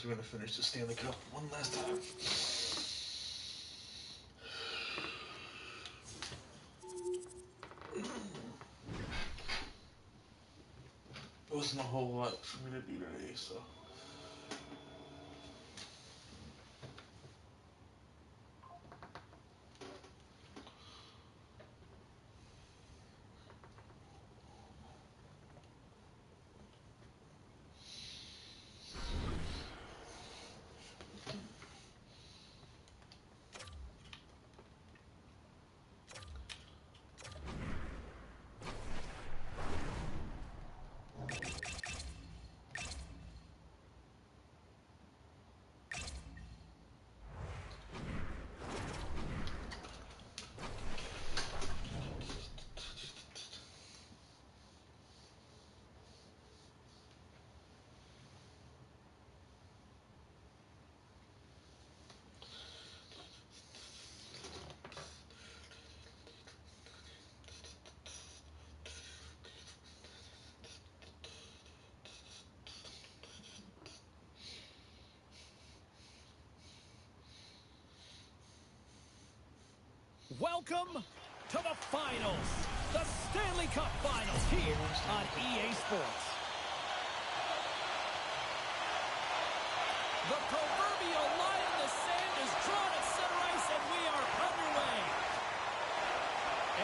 We're going to finish the Stanley Cup one last time. It wasn't a whole lot for me to do today, so. Welcome to the finals, the Stanley Cup Finals here on EA Sports. The proverbial line in the sand is drawn at center ice, and we are underway.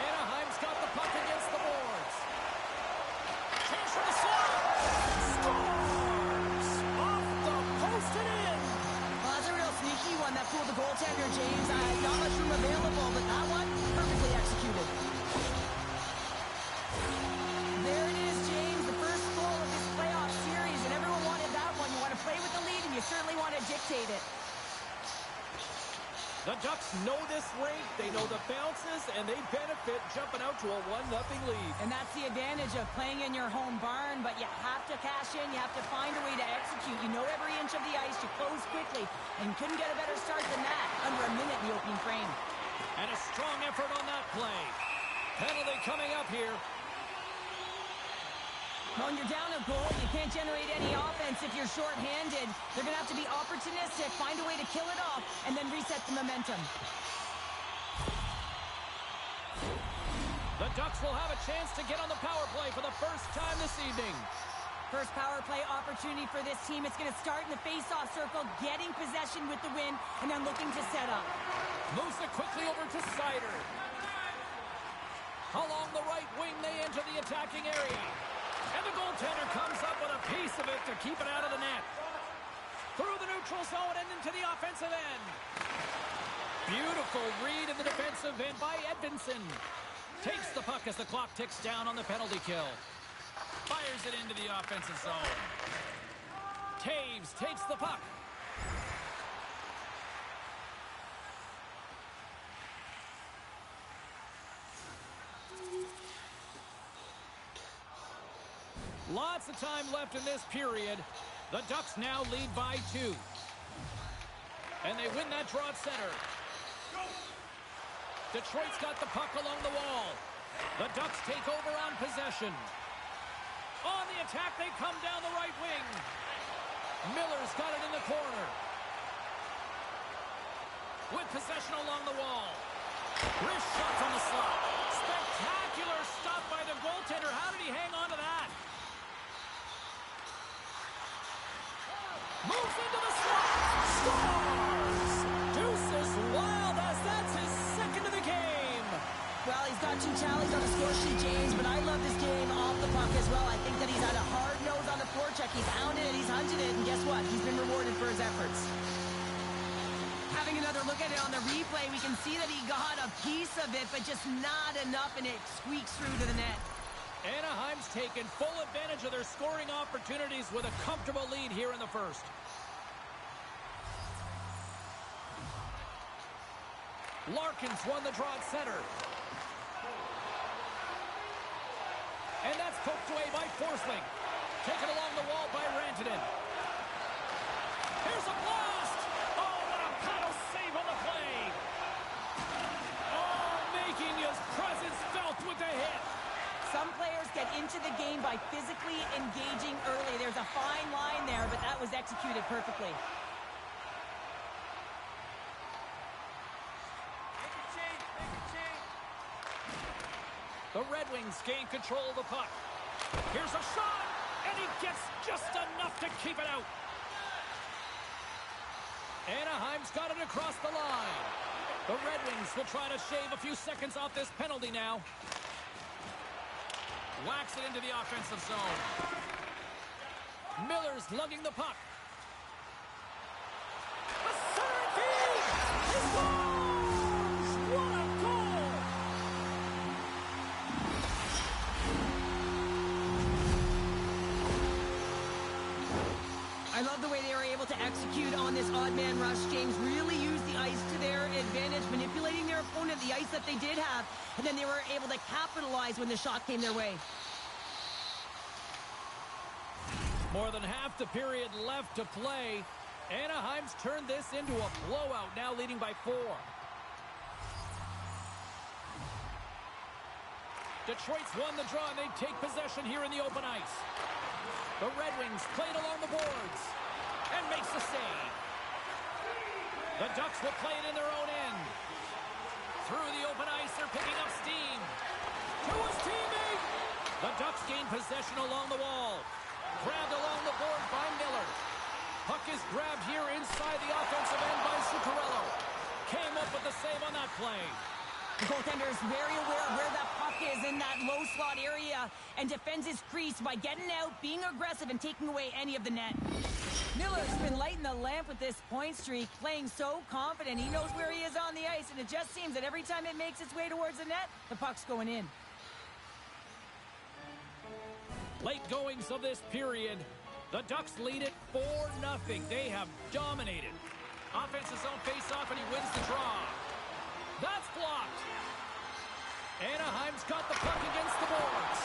Anaheim's got the puck against the boards. Chance for the slot. Scores! Off the post and in. Well, that's a real sneaky one that fooled the goaltender, James. Not much room available, but that one, perfectly executed. There it is, James, the first goal of this playoff series, and everyone wanted that one. You want to play with the lead, and you certainly want to dictate it. The Ducks know this rink, they know the bounces, and they benefit jumping out to a 1-0 lead. And that's the advantage of playing in your home barn, but you have to cash in, you have to find a way to execute. You know every inch of the ice, you close quickly, and couldn't get a better start than that, under a minute in the opening frame. And a strong effort on that play. Penalty coming up here. When you're down a goal, you can't generate any offense if you're shorthanded. They're going to have to be opportunistic, find a way to kill it off, and then reset the momentum. The Ducks will have a chance to get on the power play for the first time this evening. First power play opportunity for this team. It's going to start in the face-off circle, getting possession with the win, and then looking to set up. Moves it quickly over to Sider. Along the right wing, they enter the attacking area. And the goaltender comes up with a piece of it to keep it out of the net. Through the neutral zone and into the offensive end. Beautiful read in the defensive end by Edvinsson. Takes the puck as the clock ticks down on the penalty kill. Fires it into the offensive zone. Taves takes the puck. Lots of time left in this period. The Ducks now lead by 2. And they win that draw at center. Detroit's got the puck along the wall. The Ducks take over on possession. On the attack, they come down the right wing. Miller's got it in the corner. With possession along the wall. Wrist shots on the slot. Spectacular stop by the goaltender. How did he hang on to that? Moves into the slot. Scores! Deuces wild as that's his second of the game. Well, he's got 2 tallies on the score sheet, James, but I love this game off the puck as well. I think that he's had a hard nose on the forecheck. He's hounded it, he's hunted it, and guess what? He's been rewarded for his efforts. Having another look at it on the replay, we can see that he got a piece of it, but just not enough, and it squeaks through to the net. Anaheim's taken full advantage of their scoring opportunities with a comfortable lead here in the first. Larkin's won the draw at center. And that's poked away by Forsling. Taken along the wall by Rantanen. Here's a blast! Oh, what a paddle save on the play! Oh, making his presence felt with the hit. Some players get into the game by physically engaging early. There's a fine line there, but that was executed perfectly. The Red Wings gain control of the puck. Here's a shot, and he gets just enough to keep it out. Anaheim's got it across the line. The Red Wings will try to shave a few seconds off this penalty now. Whacks it into the offensive zone. Miller's lugging the puck. A center feed! He scores! What a goal! I love the way they were able to execute on this odd man rush. James really used the ice to their advantage, manipulating their opponent, the ice that they did have, and then they were able to capitalize when the shot came their way. More than half the period left to play. Anaheim's turned this into a blowout, now leading by 4. Detroit's won the draw, and they take possession here in the open ice. The Red Wings played along the boards and makes the save. The Ducks will play it in their own end. Through the open ice, they're picking up steam. To his teammate! The Ducks gain possession along the wall. Grabbed along the board by Miller. Puck is grabbed here inside the offensive end by Zuccarello. Came up with the save on that play. The goaltender is very aware of where that puck is in that low slot area and defends his crease by getting out, being aggressive, and taking away any of the net. Miller's been lighting the lamp with this point streak, playing so confident. He knows where he is on the ice, and it just seems that every time it makes its way towards the net, the puck's going in. Late goings of this period. The Ducks lead it 4-0. They have dominated. Offensive zone face-off, and he wins the draw. That's blocked. Anaheim's got the puck against the boards.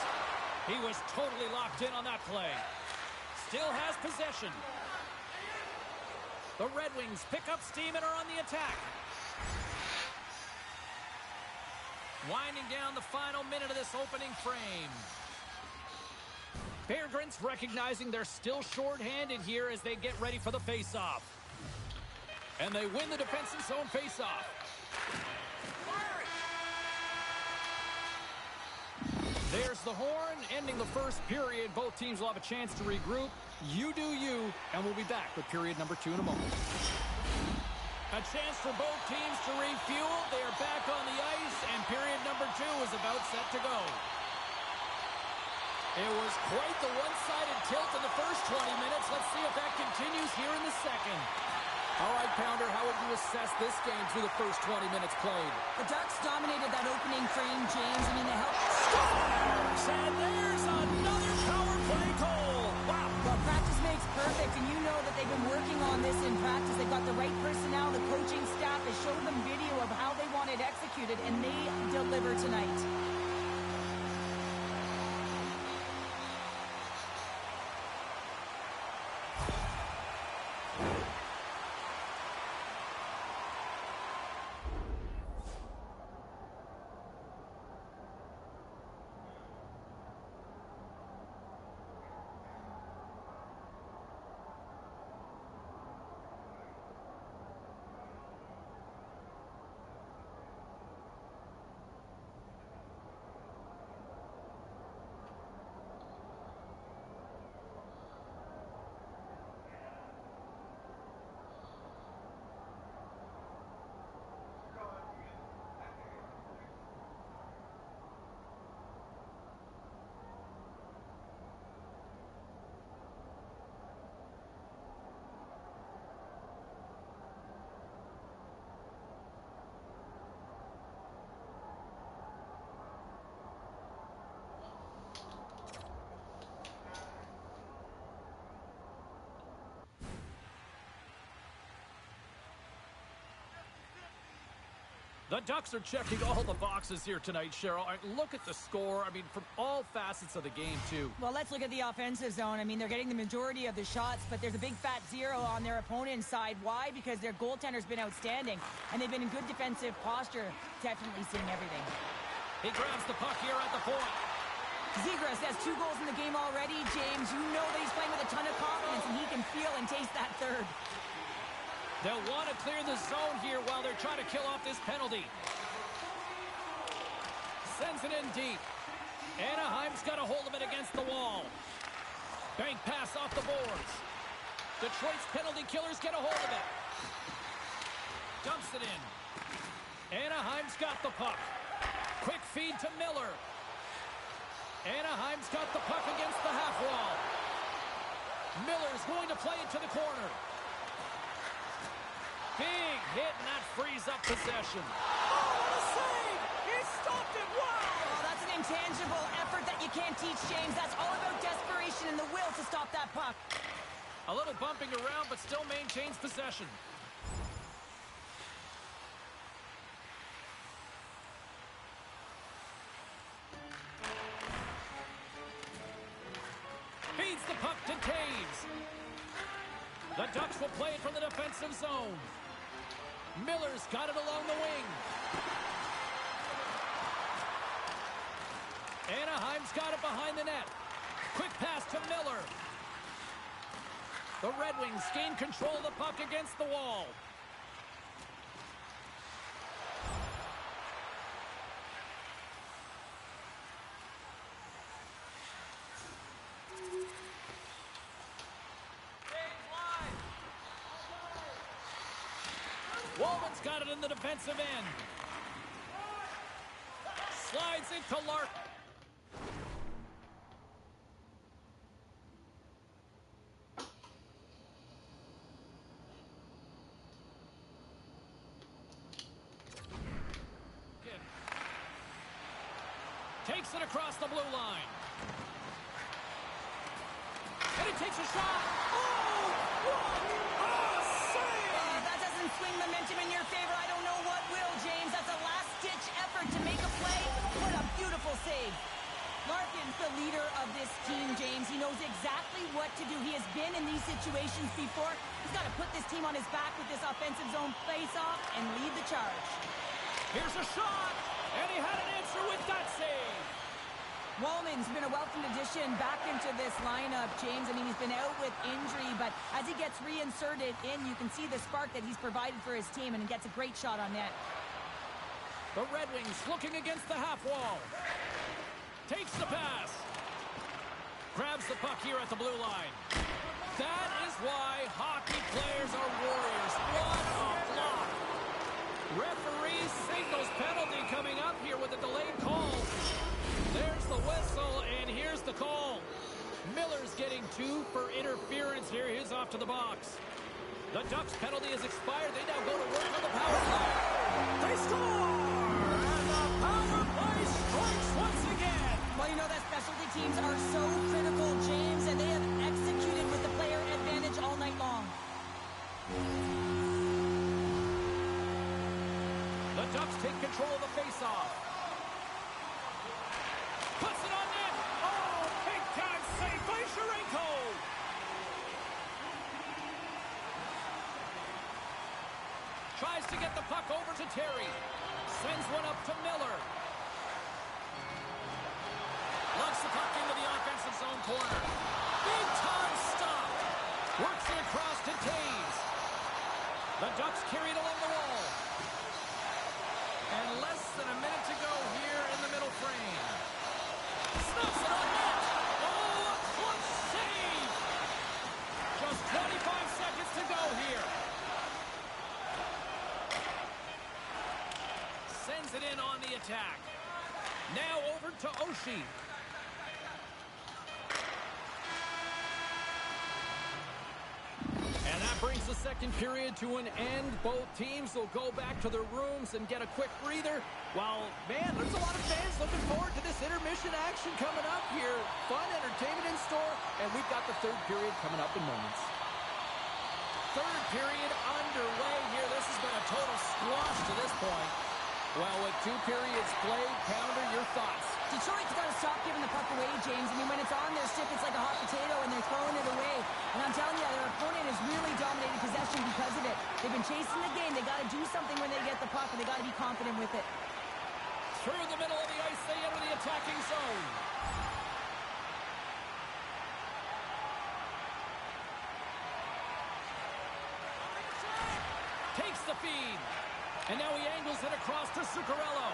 He was totally locked in on that play. Still has possession. The Red Wings pick up steam and are on the attack. Winding down the final minute of this opening frame. Vagrants recognizing they're still short-handed here as they get ready for the face-off. And they win the defensive zone face-off. There's the horn, ending the first period. Both teams will have a chance to regroup. You do you, and we'll be back with period number 2 in a moment. A chance for both teams to refuel. They are back on the ice, and period number 2 is about set to go. It was quite the one-sided tilt in the first 20 minutes. Let's see if that continues here in the second. All right, Pounder, how would you assess this game through the first 20 minutes played? The Ducks dominated that opening frame, James. I mean, they helped. Scores! And there's another power play goal. Wow. Well, practice makes perfect, and you know that they've been working on this in practice. They've got the right personnel. The coaching staff has showed them video of how they want it executed, and they deliver tonight. The Ducks are checking all the boxes here tonight, Cheryl. Look at the score. I mean, from all facets of the game, too. Well, let's look at the offensive zone. I mean, they're getting the majority of the shots, but there's a big fat 0 on their opponent's side. Why? Because their goaltender's been outstanding, and they've been in good defensive posture, definitely seeing everything. He grabs the puck here at the point. Zegras has 2 goals in the game already, James. You know that he's playing with a ton of confidence, and he can feel and taste that third. They'll want to clear the zone here while they're trying to kill off this penalty. Sends it in deep. Anaheim's got a hold of it against the wall. Bank pass off the boards. Detroit's penalty killers get a hold of it. Dumps it in. Anaheim's got the puck. Quick feed to Miller. Anaheim's got the puck against the half wall. Miller's going to play it to the corner. Big hit, and that frees up possession. Oh, what a save! He stopped it! Wow! Oh, that's an intangible effort that you can't teach, James. That's all about desperation and the will to stop that puck. A little bumping around, but still maintains possession. Feeds the puck to Taves. The Ducks will play it from the defensive zone. Miller's got it along the wing. Anaheim's got it behind the net. Quick pass to Miller. The Red Wings gain control of the puck against the wall. Walman's got it in the defensive end. Slides it to Lark. Takes it across the blue line. And he takes a shot. Oh, what a save! That doesn't swing momentum in your favor. I don't know what will, James. That's a last-ditch effort to make a play. What a beautiful save. Larkin's the leader of this team, James. He knows exactly what to do. He has been in these situations before. He's got to put this team on his back with this offensive zone face-off and lead the charge. Here's a shot, and he had an answer with that save. Wallman's been a welcome addition back into this lineup, James. I mean, he's been out with injury, but as he gets reinserted in, you can see the spark that he's provided for his team, and he gets a great shot on net. The Red Wings looking against the half wall. Takes the pass. Grabs the puck here at the blue line. That is why hockey players are warriors. What a block. Referee signals penalty coming up here with a delayed call. There's the whistle, and here's the call. Miller's getting 2 for interference here. He's off to the box. The Ducks' penalty has expired. They now go to work on the power play. They score! And the power play strikes once again. Well, you know that specialty teams are so critical, James, and they have executed with the player advantage all night long. The Ducks take control of the faceoff. Puts it on net. Oh, big time save by Sharenko. Tries to get the puck over to Terry. Sends one up to Miller. Lugs the puck into the offensive zone corner. Big time stop. Works it across to Taves. The Ducks carry it along the wall. And less than a minute to go here in the middle frame. Snaps it on net. Oh, a clutch save. Just 25 seconds to go here. Sends it in on the attack. Now over to Oshie. And that brings the second period to an end. Both teams will go back to their rooms and get a quick breather. While, man, there's a lot of fans looking forward to this intermission action coming up here. Fun entertainment in store, and we've got the third period coming up in moments. Third period underway here. This has been a total squash to this point. Well, with 2 periods played, Pounder, your thoughts? Detroit's got to stop giving the puck away, James. I mean, when it's on their stick, it's like a hot potato, and they're throwing it away. And I'm telling you, their opponent has really dominated possession because of it. They've been chasing the game. They got to do something when they get the puck, and they got to be confident with it. Through the middle of the ice, they enter the attacking zone. feed. And now he angles it across to Zuccarello.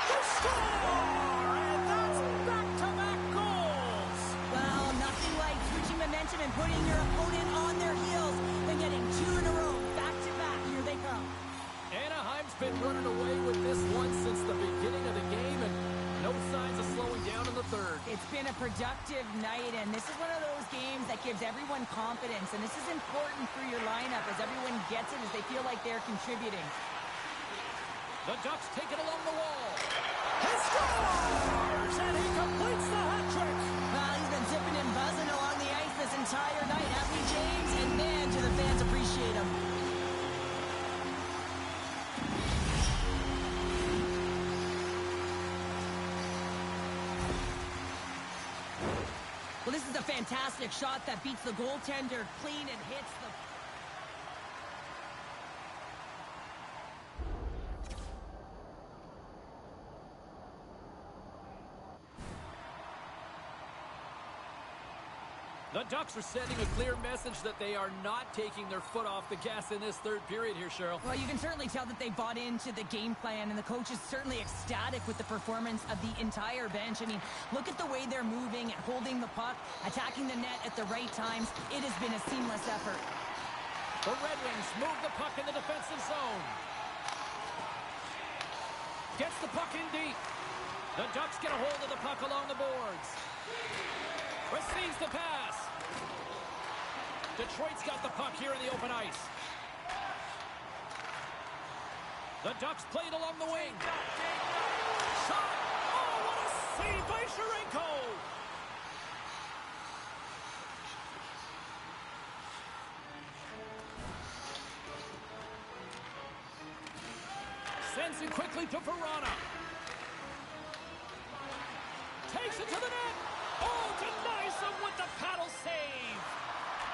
The score! And that's back-to-back goals! Well, nothing like switching momentum and putting your opponent on their heels than getting two in a row, back-to-back. Here they come. Anaheim's been running away with this one since the beginning of the game, and no signs of slowing down in the third. It's been a productive night, and this is one of those games that gives everyone confidence, and this is important for your lineup as everyone gets it, as they feel like they're contributing. The Ducks take it along the wall. He scores! And he completes the hat trick! Well, he's been zipping and buzzing along the ice this entire night, hasn't he, James? And man, do the fans appreciate him. Well, this is a fantastic shot that beats the goaltender clean and hits the... The Ducks are sending a clear message that they are not taking their foot off the gas in this third period here, Cheryl. Well, you can certainly tell that they bought into the game plan, and the coach is certainly ecstatic with the performance of the entire bench. I mean, look at the way they're moving and holding the puck, attacking the net at the right times. It has been a seamless effort. The Red Wings move the puck in the defensive zone. Gets the puck in deep. The Ducks get a hold of the puck along the boards. Receives the pass. Detroit's got the puck here in the open ice. The Ducks play it along the wing. Shot! Oh, what a save by Sharenko! Sends it quickly to Verona. Takes it to the net. Oh, denies him with the paddle save.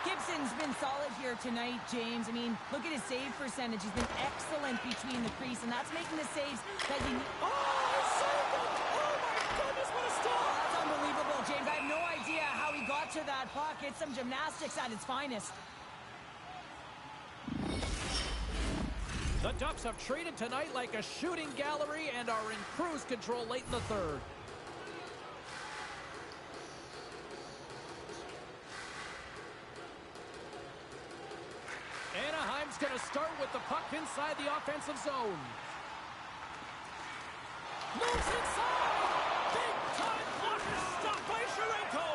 Gibson's been solid here tonight, James. I mean, look at his save percentage. He's been excellent between the crease, and that's making the saves that he... Oh, he saved it! Oh, my goodness, what a stop! That's unbelievable, James. I have no idea how he got to that puck. It's some gymnastics at its finest. The Ducks have treated tonight like a shooting gallery and are in cruise control late in the third. Anaheim's going to start with the puck inside the offensive zone. Moves inside! Big-time block stopped by Sharenko!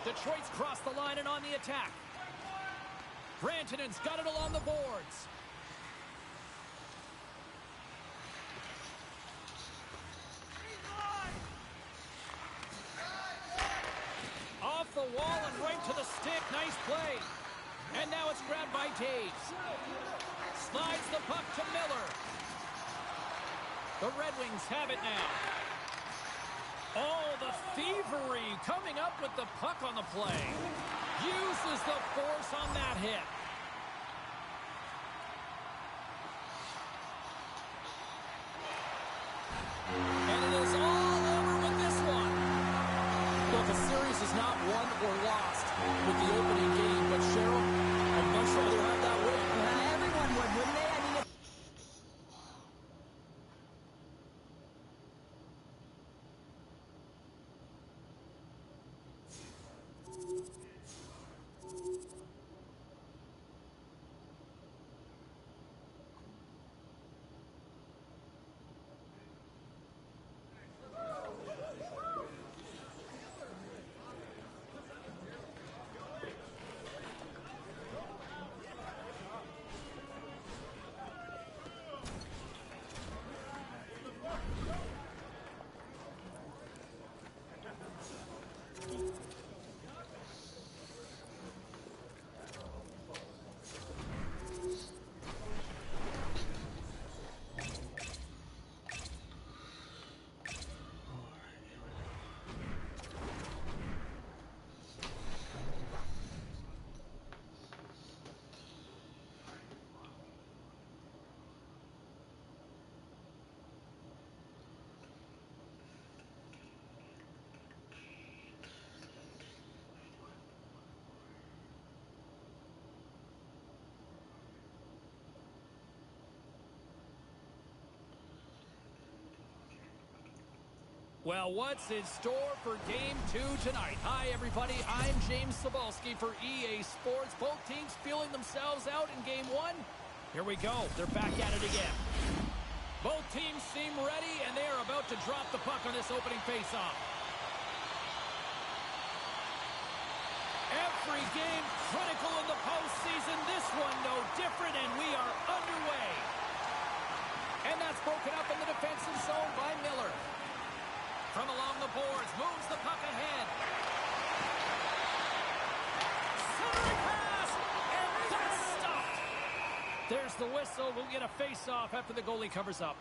Detroit's crossed the line and on the attack. Rantanen's got it along the boards. Off the wall and right to the stick. Nice play. And now it's grabbed by Taves. Slides the puck to Miller. The Red Wings have it now. Oh, the thievery coming up with the puck on the play. Uses the force on that hit. And it is all over with this one. Look, the series is not won or lost with the opening game, but Cheryl, I'd much rather have that win. Everyone would, wouldn't they? I mean, if... Well, what's in store for Game 2 tonight? Hi, everybody. I'm James Cebulski for EA Sports. Both teams feeling themselves out in Game 1. Here we go. They're back at it again. Both teams seem ready, and they are about to drop the puck on this opening faceoff. Every game critical in the postseason. This one no different, and we are underway. And that's broken up in the defensive zone by Miller. From along the boards, moves the puck ahead. Centering pass, and that's stopped. There's the whistle. We'll get a face-off after the goalie covers up.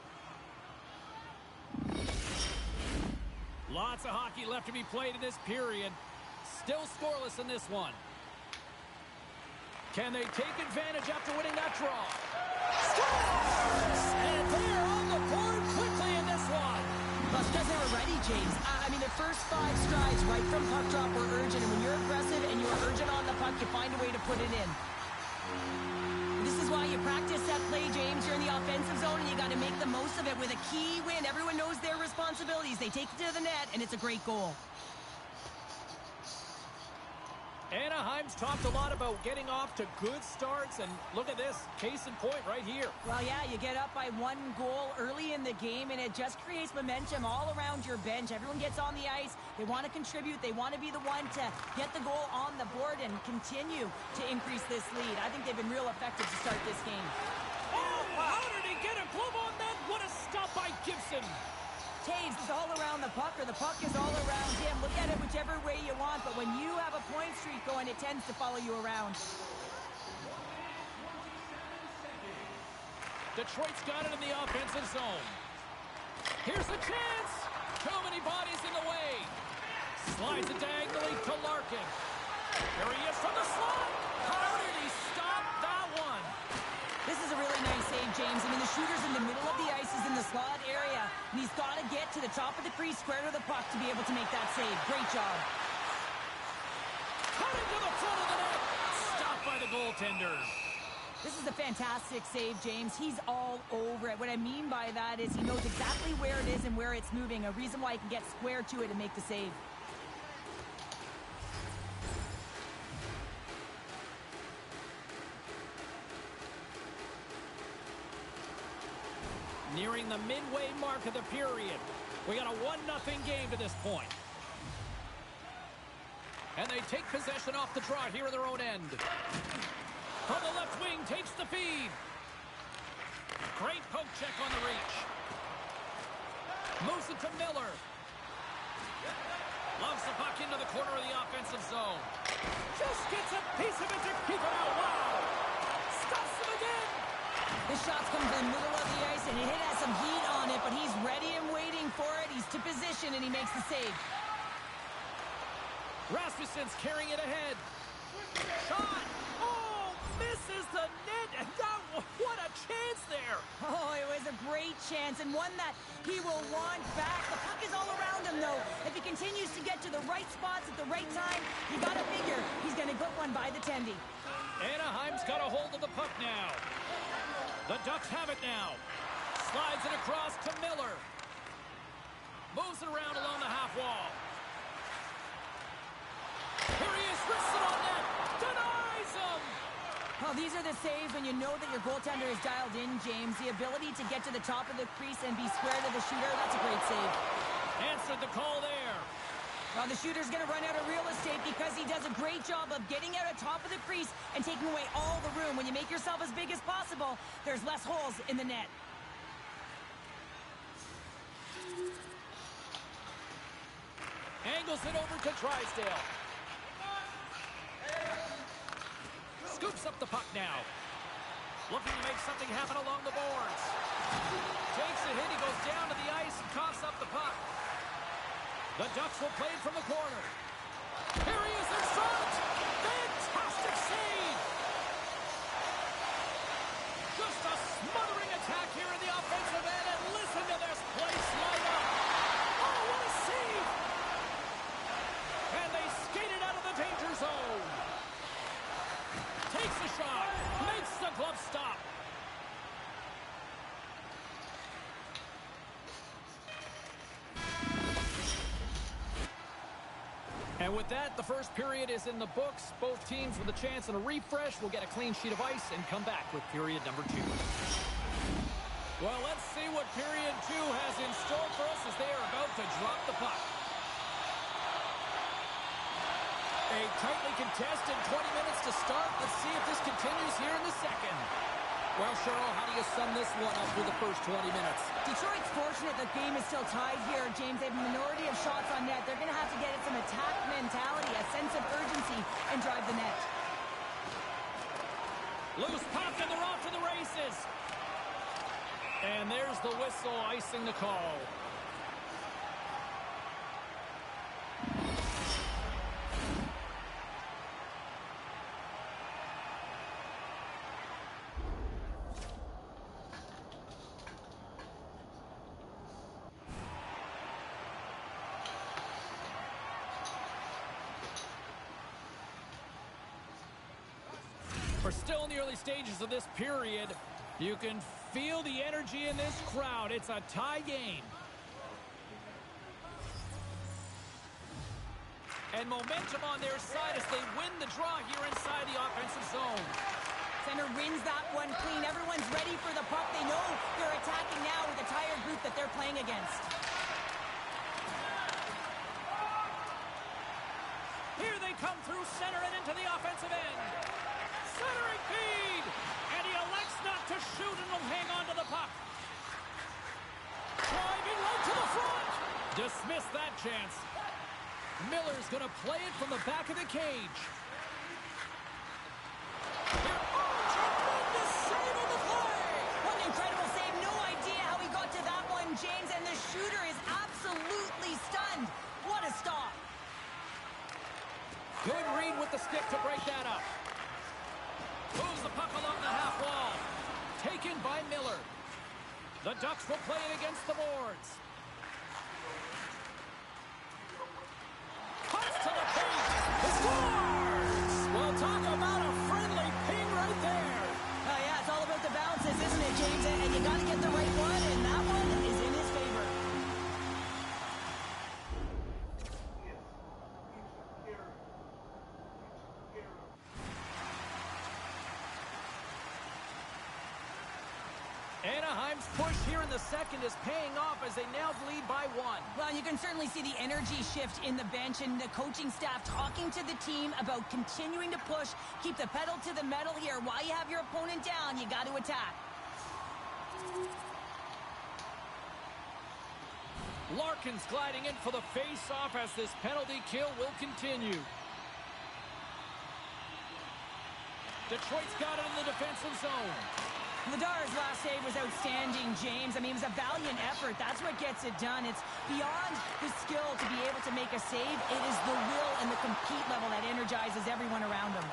Lots of hockey left to be played in this period. Still scoreless in this one. Can they take advantage after winning that draw? Scores! And they're on the board quickly in this one. Well, it's because they were ready, James. I mean, the first 5 strides right from puck drop were urgent. And when you're aggressive and you're urgent on the puck, you find a way to put it in. This is why you practice that play, James. You're in the offensive zone, and you got to make the most of it with a key win. Everyone knows their responsibilities. They take it to the net, and it's a great goal. Anaheim's talked a lot about getting off to good starts, and look at this, case in point right here. Well, yeah, you get up by 1 goal early in the game, and it just creates momentum all around your bench. Everyone gets on the ice. They want to contribute. They want to be the one to get the goal on the board and continue to increase this lead. I think they've been real effective to start this game. Oh, how did he get a glove on that? What a stop by Gibson. Taves is all around the puck, or the puck is all around him. Look at it whichever way you want, but when you have a point streak going, it tends to follow you around. Detroit's got it in the offensive zone. Here's the chance. Too many bodies in the way. Slides it diagonally to Larkin. There he is from the slot. How did he stop that one? This is a really nice save, James. I mean, the shooter's in the middle of the ice, is in the slot area, and he's got to get to the top of the crease, square to the puck to be able to make that save. Great job. Cutting to the front of the net. Stopped by the goaltender. This is a fantastic save, James. He's all over it. What I mean by that is he knows exactly where it is and where it's moving, a reason why he can get square to it and make the save. Nearing the midway mark of the period. We got a 1-0 game to this point. And they take possession off the draw here in their own end. From the left wing, takes the feed. Great poke check on the reach. Moves it to Miller. Loves the puck into the corner of the offensive zone. Just gets a piece of it to keep it out. Wow! Stops him again. This shot's coming from the middle of the ice, and it has some heat on it, but he's ready and waiting for it. He's to position, and he makes the save. Rasmussen's carrying it ahead. Shot! Oh, misses the net, and what a chance there! Oh, it was a great chance, and one that he will want back. The puck is all around him, though. If he continues to get to the right spots at the right time, you gotta figure he's gonna get one by the tendy. Anaheim's got a hold of the puck now. The Ducks have it now. Slides it across to Miller. Moves it around along the half wall. Here he is, wrists it on net. Denies him. Well, these are the saves when you know that your goaltender is dialed in, James. The ability to get to the top of the crease and be square to the shooter, that's a great save. Answered the call there. Well, the shooter's going to run out of real estate because he does a great job of getting out of top of the crease and taking away all the room. When you make yourself as big as possible, there's less holes in the net. Angles it over to Drysdale. Scoops up the puck now. Looking to make something happen along the boards. Takes a hit, he goes down to the ice and coughs up the puck. The Ducks will play it from the corner. Here he is in front. Fantastic save. Just a smothering attack here in the offensive end, and listen to this place light up. Oh, what a save. And they skated out of the danger zone. Takes the shot. Makes the glove stop. And with that, the first period is in the books. Both teams with a chance and a refresh will get a clean sheet of ice and come back with period number 2. Well, let's see what period 2 has in store for us as they are about to drop the puck. A tightly contested 20 minutes to start. Let's see if this continues here in the second. Well, Cheryl, how do you sum this one up through the first 20 minutes? Detroit's fortunate the game is still tied here, James. They have a minority of shots on net. They're going to have to get some attack mentality, a sense of urgency, and drive the net. Loose puck, and they're off to the races. And there's the whistle icing the call. We're still in the early stages of this period. You can feel the energy in this crowd. It's a tie game. And momentum on their side as they win the draw here inside the offensive zone. Center wins that one clean. Everyone's ready for the puck. They know they're attacking now with a tired group that they're playing against. Here they come through center and into the offensive end. Centering feed, and he elects not to shoot and will hang on to the puck. Driving right to the front. Dismiss that chance. Miller's going to play it from the back of the cage. Tremendous save on the play. What an incredible save. No idea how he got to that one, James, and the shooter is absolutely stunned. What a stop. Good read with the stick to break that up. Moves the puck along the half wall. Taken by Miller. The Ducks will play it against the boards. Cuts to the paint. Scores! Well, talk about a friendly ping right there. Oh, yeah, it's all about the bounces, isn't it, James? And you got to get the right one, and that one is in his favor. Anaheim's push here in the second is paying off as they now lead by 1. Well, you can certainly see the energy shift in the bench and the coaching staff talking to the team about continuing to push, keep the pedal to the metal here. While you have your opponent down, you got to attack. Larkin's gliding in for the face-off as this penalty kill will continue. Detroit's got it in the defensive zone. Ladar's last save was outstanding, James. I mean, it was a valiant effort. That's what gets it done. It's beyond the skill to be able to make a save. It is the will and the compete level that energizes everyone around him.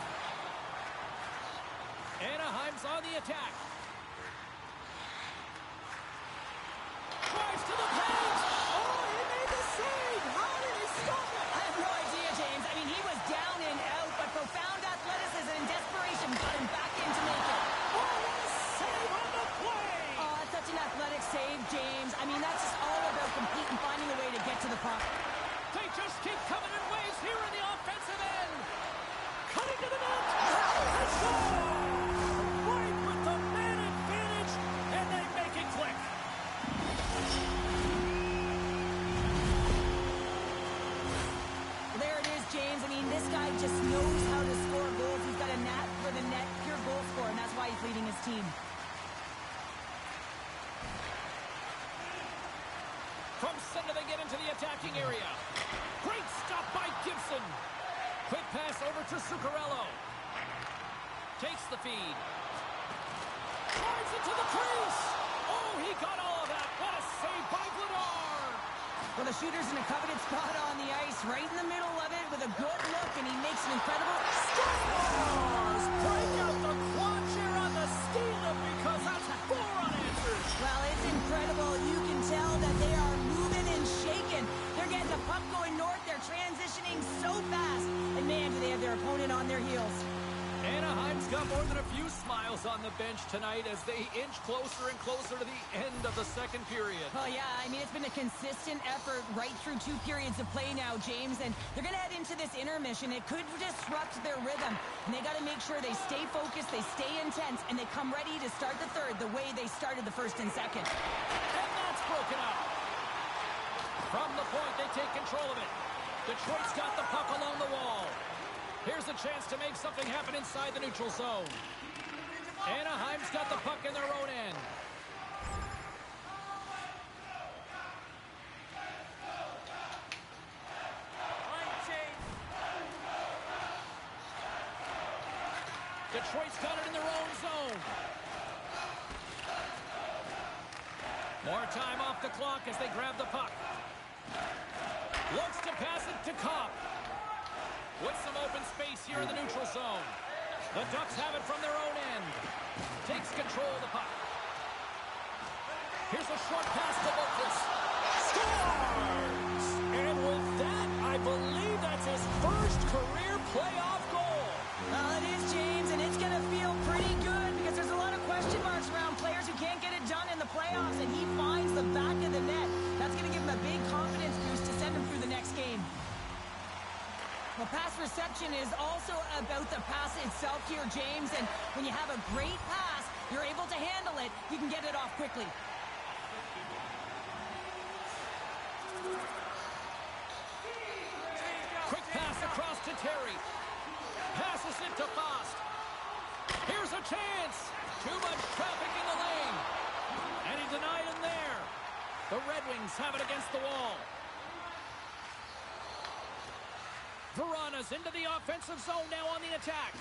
Anaheim's on the attack. Drives to the paint. Oh, he made the save. How did he stop it? I have no idea, James. I mean, he was down and out, but profound athleticism and desperation got him back in to make it. Oh, what a save on the play. Oh, it's such an athletic save, James. I mean, that's just all about competing, finding a way to get to the puck. They just keep coming in waves here in the offensive end. Cutting to the net. They score! Right with the man advantage, and they make it click. There it is, James. I mean, this guy just knows how to score goals. He's got a knack for the net, pure goal scorer, and that's why he's leading his team. From center, they get into the attacking area. Great stop by Gibson. Quick pass over to Zuccarello. Takes the feed. Drives into the crease. Oh, he got all of that. What a save by Vladar. Well, the shooter's in a coveted spot on the ice, right in the middle of it with a good look, and he makes an incredible... Scores! Break out the quad chair on the steal because that's 4 unanswered. Well, it's incredible. You can tell that they are moving and shaking. They're getting the puck going north. They're transitioning so fast. And man, do they have their opponent on their heels. Anaheim's got more than a few smiles smiles on the bench tonight as they inch closer and closer to the end of the second period. Oh, yeah, I mean, it's been a consistent effort right through 2 periods of play now, James, and they're going to head into this intermission. It could disrupt their rhythm, and they got to make sure they stay focused, they stay intense, and they come ready to start the third the way they started the first and second. And that's broken up. From the point, they take control of it. Detroit's got the puck along the wall. Here's a chance to make something happen inside the neutral zone. Anaheim's got the puck in their own end. Detroit's got it in their own zone. More time off the clock as they grab the puck. Looks to pass it to Kopp. With some open space here in the neutral zone. The Ducks have it from their own end. Takes control of the puck. Here's a short pass to Boqvist. Scores! And with that, I believe that's his first career playoff goal. Well, it is, James, and it's going to feel pretty good because there's a lot of question marks around players who can't get it done in the playoffs, and he finds the back of the net. That's going to give him a big confidence boost to send him through the next game. Well, pass reception is also about the pass itself here, James. And when you have a great pass, you're able to handle it. You can get it off quickly. Quick pass across to Terry. Passes it to Fost. Here's a chance. Too much traffic in the lane. And he denied him there. The Red Wings have it against the wall. Verana's into the offensive zone now on the attack.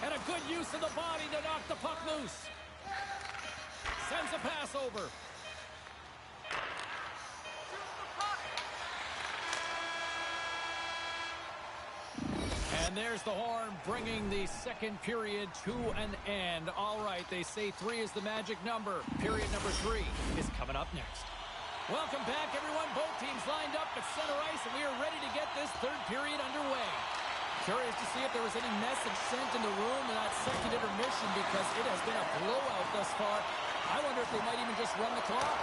And a good use of the body to knock the puck loose. Sends a pass over. And there's the horn bringing the second period to an end. All right, they say 3 is the magic number. Period number 3 is coming up next. Welcome back, everyone. Both teams lined up at center ice, and we are ready to get this third period underway. Curious to see if there was any message sent in the room in that second intermission because it has been a blowout thus far. I wonder if they might even just run the clock.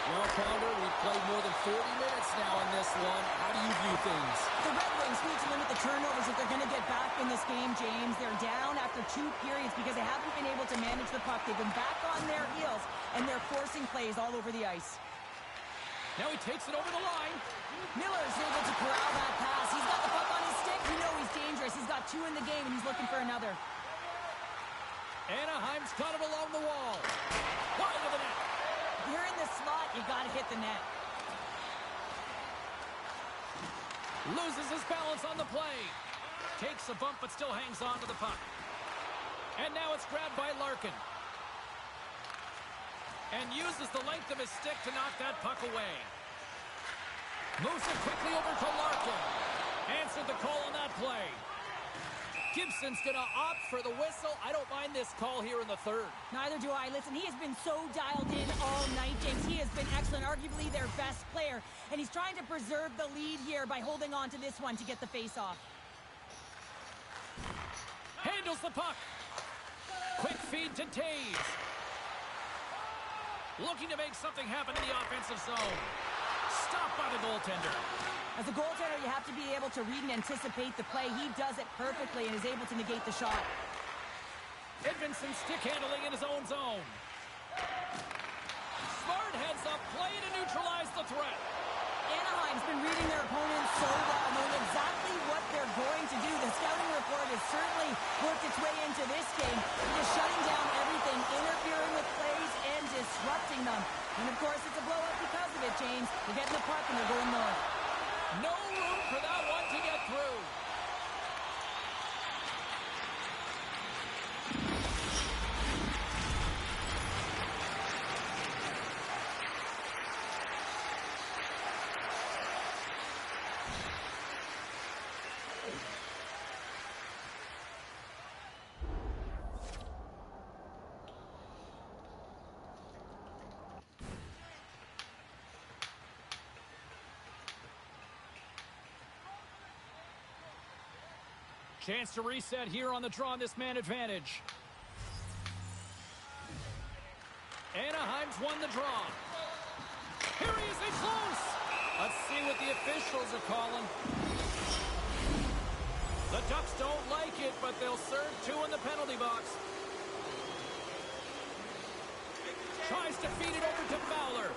Well, Pounder, we've played more than 40 minutes now in this one. How do you view things? The Red Wings need to limit the turnovers if they're going to get back in this game, James. They're down after 2 periods because they haven't been able to manage the puck. They've been back on their heels, and they're forcing plays all over the ice. Now he takes it over the line. Miller's able to corral that pass. He's got the puck on his stick. You know he's dangerous. He's got 2 in the game, and he's looking for another. Anaheim's got it along the wall. Wide of the net. If you're in the slot, you got to hit the net. Loses his balance on the play. Takes a bump, but still hangs on to the puck. And now it's grabbed by Larkin. And uses the length of his stick to knock that puck away. Moves it quickly over to Larkin. Answered the call on that play. Gibson's going to opt for the whistle. I don't mind this call here in the third. Neither do I. Listen, he has been so dialed in all night, James. He has been excellent, arguably their best player. And he's trying to preserve the lead here by holding on to this one to get the face-off. Handles the puck. Quick feed to Taves. Looking to make something happen in the offensive zone. Stopped by the goaltender. As a goaltender, you have to be able to read and anticipate the play. He does it perfectly and is able to negate the shot. Edmondson stick handling in his own zone. Smart heads up play to neutralize the threat. Anaheim's been reading their opponents so well, knowing exactly what they're going to do. The scouting report has certainly worked its way into this game. It is shutting down everything, interfering with plays, and disrupting them. And, of course, it's a blowout because of it, James. They're getting the puck, and they're going north. No room for that one to get through. Chance to reset here on the draw on this man advantage. Anaheim's won the draw. Here he is, in close. Let's see what the officials are calling. The Ducks don't like it, but they'll serve 2 in the penalty box. Tries to feed it over to Fowler.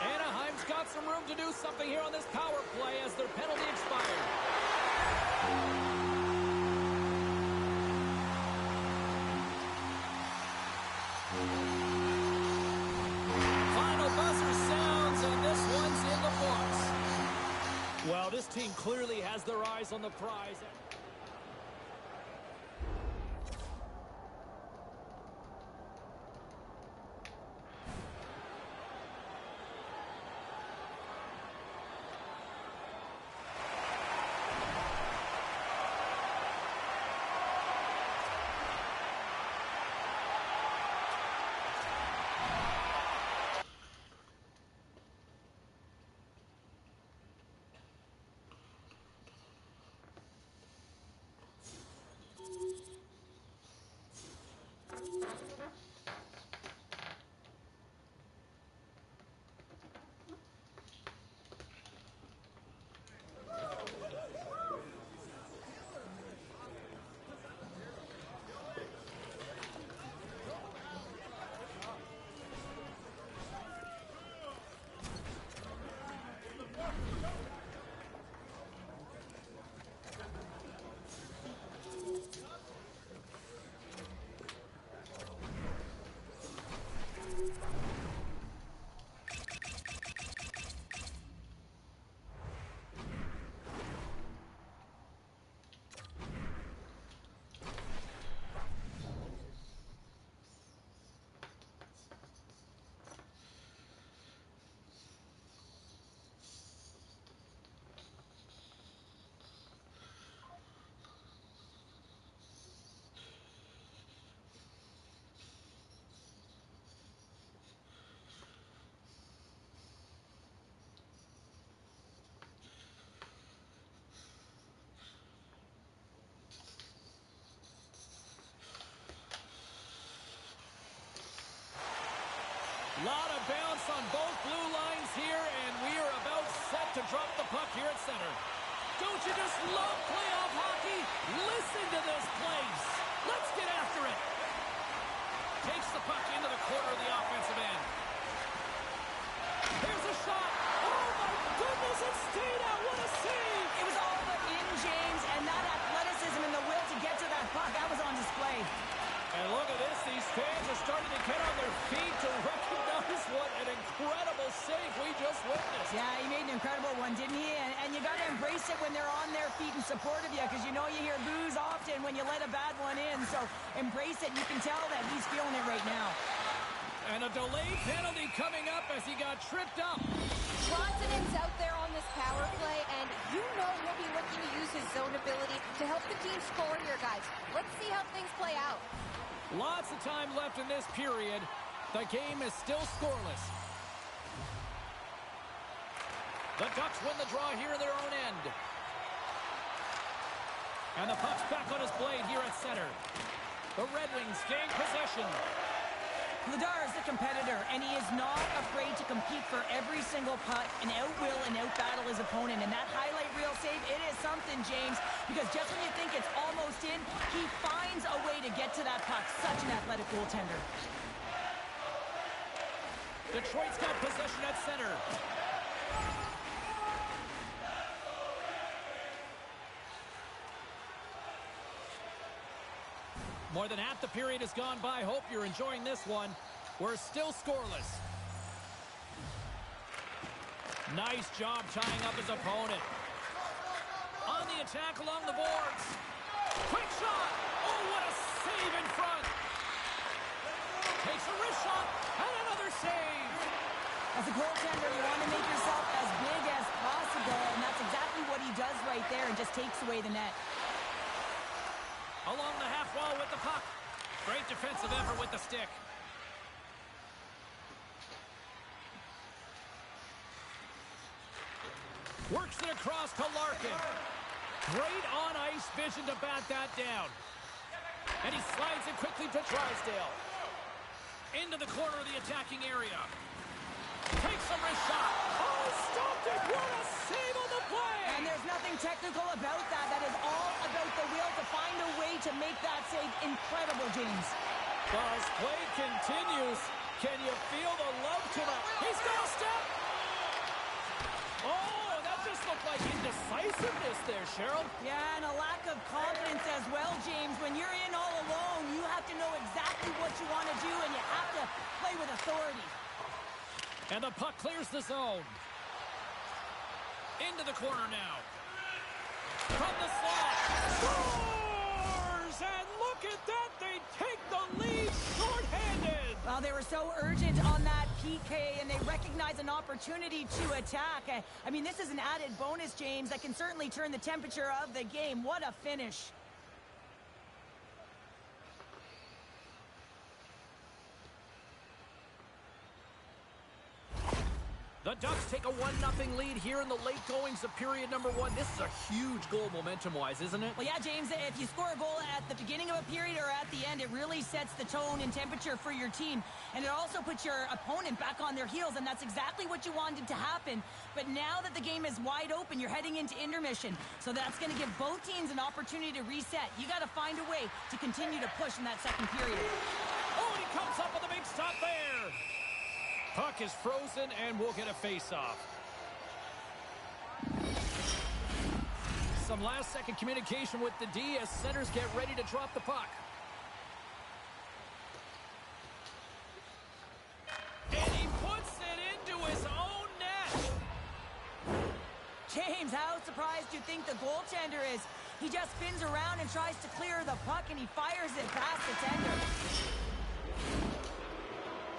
Anaheim's got some room to do something here on this power play as their penalty expired. Final buzzer sounds, and this one's in the books. Well, this team clearly has their eyes on the prize. Lot of bounce on both blue lines here, and we are about set to drop the puck here at center. Don't you just love playoff hockey? Listen to this place. Let's get after it. Takes the puck into the corner of the offensive end. Here's a shot. Oh, my goodness, it stayed out. What a save. It was all but in, James, and that athleticism and the will to get to that puck, that was on display. And look at this. These fans are starting to get on their feet to recognize what an incredible save we just witnessed. Yeah, he made an incredible one, didn't he? And you got to embrace it when they're on their feet in support of you, because you know you hear boos often when you let a bad one in. So embrace it. You can tell that he's feeling it right now. And a delayed penalty coming up as he got tripped up. Johnson's out there on this power play, and you know he'll be looking to use his zone ability to help the team score here, guys. Let's see how things play out. Lots of time left in this period. The game is still scoreless. The Ducks win the draw here in their own end. And the puck's back on his blade here at center. The Red Wings gain possession. Vladar is the competitor, and he is not afraid to compete for every single puck and outwill and outbattle his opponent. And that highlight reel save, it is something, James, because just when you think it's almost in, he finds a way to get to that puck. Such an athletic goaltender. Detroit's got possession at center. More than half the period has gone by. Hope you're enjoying this one. We're still scoreless. Nice job tying up his opponent. On the attack along the boards. Quick shot. Oh, what a save in front. Takes a wrist shot and another save. As a goaltender, you want to make yourself as big as possible, and that's exactly what he does right there and just takes away the net. Along the half wall with the puck. Great defensive effort with the stick. Works it across to Larkin. Great on-ice vision to bat that down. And he slides it quickly to Drysdale. In Into the corner of the attacking area. Takes a wrist shot. Oh, stopped it. What a save on the play. And there's nothing technical about that. That is all about the will to find a way to make that save incredible, James. As play continues, can you feel the love to the... He's got a step. Oh, that just looked like indecisiveness there, Cheryl. Yeah, and a lack of confidence as well, James. When you're in all alone, you have to know exactly what you want to do, and you have to play with authority. And the puck clears the zone. Into the corner now. From the slot. Scores! And look at that. They take the lead shorthanded. Well, they were so urgent on that PK, and they recognize an opportunity to attack. I mean, this is an added bonus, James, that can certainly turn the temperature of the game. What a finish. The Ducks take a 1-0 lead here in the late goings of period number 1. This is a huge goal momentum-wise, isn't it? Well, yeah, James, if you score a goal at the beginning of a period or at the end, it really sets the tone and temperature for your team. And it also puts your opponent back on their heels, and that's exactly what you wanted to happen. But now that the game is wide open, you're heading into intermission. So that's going to give both teams an opportunity to reset. You got to find a way to continue to push in that second period. Oh, and he comes up with a big stop there. Puck is frozen, and we'll get a face-off. Some last-second communication with the D as centers get ready to drop the puck. And he puts it into his own net. James, how surprised do you think the goaltender is? He just spins around and tries to clear the puck, and he fires it past the tender.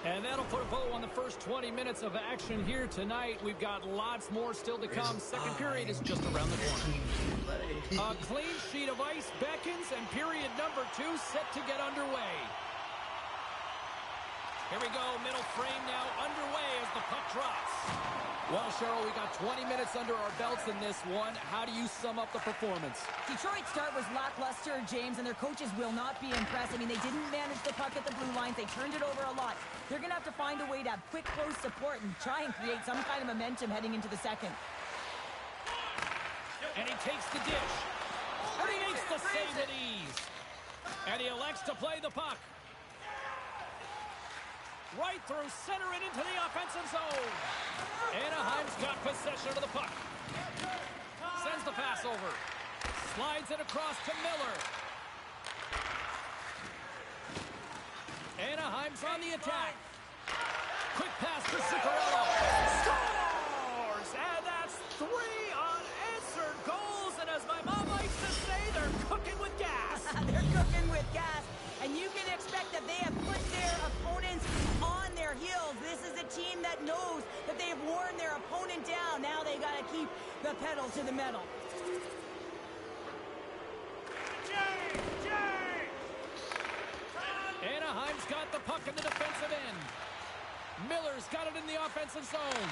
And that'll put a bow on the first 20 minutes of action here tonight. We've got lots more still to come. Second period is just around the corner. A clean sheet of ice beckons, and period number 2 set to get underway. Here we go, middle frame now underway as the puck drops. Well, Cheryl, we got 20 minutes under our belts in this one. How do you sum up the performance? Detroit's start was lackluster, James, and their coaches will not be impressed. I mean, they didn't manage the puck at the blue lines. They turned it over a lot. They're going to have to find a way to have quick, close support and try and create some kind of momentum heading into the second. And he takes the dish. And he makes the save with ease. And he elects to play the puck. Right through center and into the offensive zone. Anaheim's got possession of the puck. Sends the pass over. Slides it across to Miller. Anaheim's on the attack. Quick pass to Zuccarello. Scores! And that's 3 unanswered goals. And as my mom likes to say, they're cooking with gas. They're cooking with gas. And you can expect that they have put their opponents on their heels. This is a team that knows that they have worn their opponent down. Now they got to keep the pedal to the metal. Anaheim's got the puck in the defensive end. Miller's got it in the offensive zone.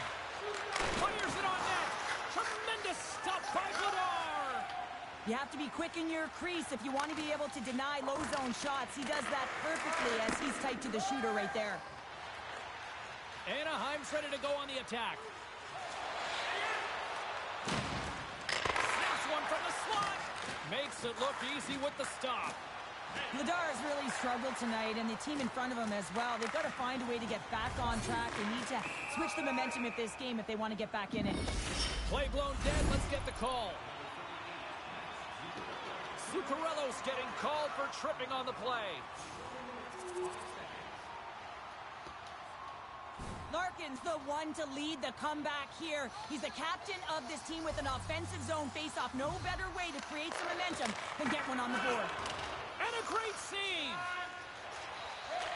Fires it on net. Tremendous stop by Vladar. You have to be quick in your crease if you want to be able to deny low zone shots. He does that perfectly as he's tight to the shooter right there. Anaheim's ready to go on the attack. Snaps one from the slot. Makes it look easy with the stop. Vladar has really struggled tonight, and the team in front of him as well. They've got to find a way to get back on track. They need to switch the momentum of this game if they want to get back in it. Play blown dead. Let's get the call. Zuccarello's getting called for tripping on the play. Larkin's the one to lead the comeback here. He's the captain of this team with an offensive zone face-off. No better way to create some momentum than get one on the board. And a great save.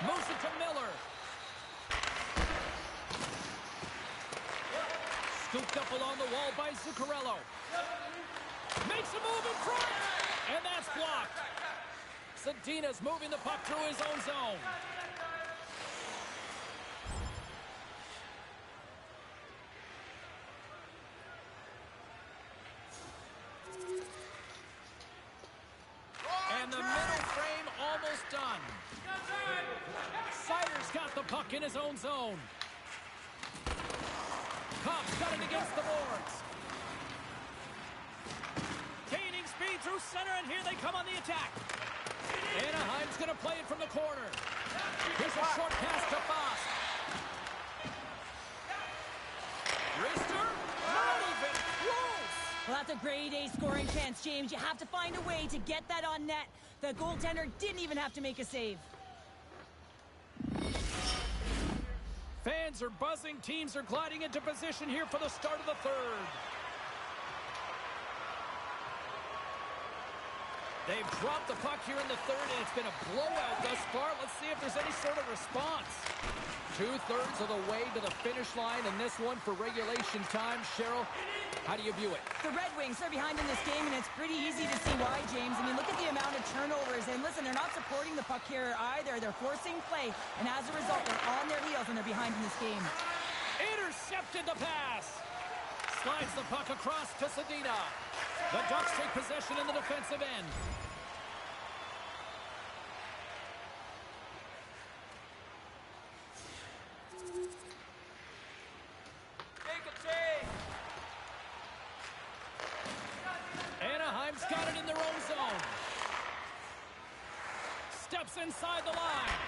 Moves it to Miller. Scooped up along the wall by Zuccarello. Makes a move in front. And that's blocked. Zadina's moving the puck through his own zone. And the middle frame almost done. Sider's got the puck in his own zone. Cops got it against the boards. Gaining speed through center, and here they come on the attack. Anaheim's going to play it from the corner. Here's a short pass to Foss. Rister, not even close. Well, that's a grade A scoring chance, James. You have to find a way to get that on net. The goaltender didn't even have to make a save. Fans are buzzing. Teams are gliding into position here for the start of the third. They've dropped the puck here in the third, and it's been a blowout thus far. Let's see if there's any sort of response. 2/3 of the way to the finish line, and this one for regulation time. Cheryl, how do you view it? The Red Wings are behind in this game, and it's pretty easy to see why, James. I mean, look at the amount of turnovers. And listen, they're not supporting the puck here either. They're forcing play, and as a result, they're on their heels, and they're behind in this game. Intercepted the pass. Slides the puck across to Sedina. The Ducks take possession in the defensive end. Anaheim's got it in their own zone. Steps inside the line.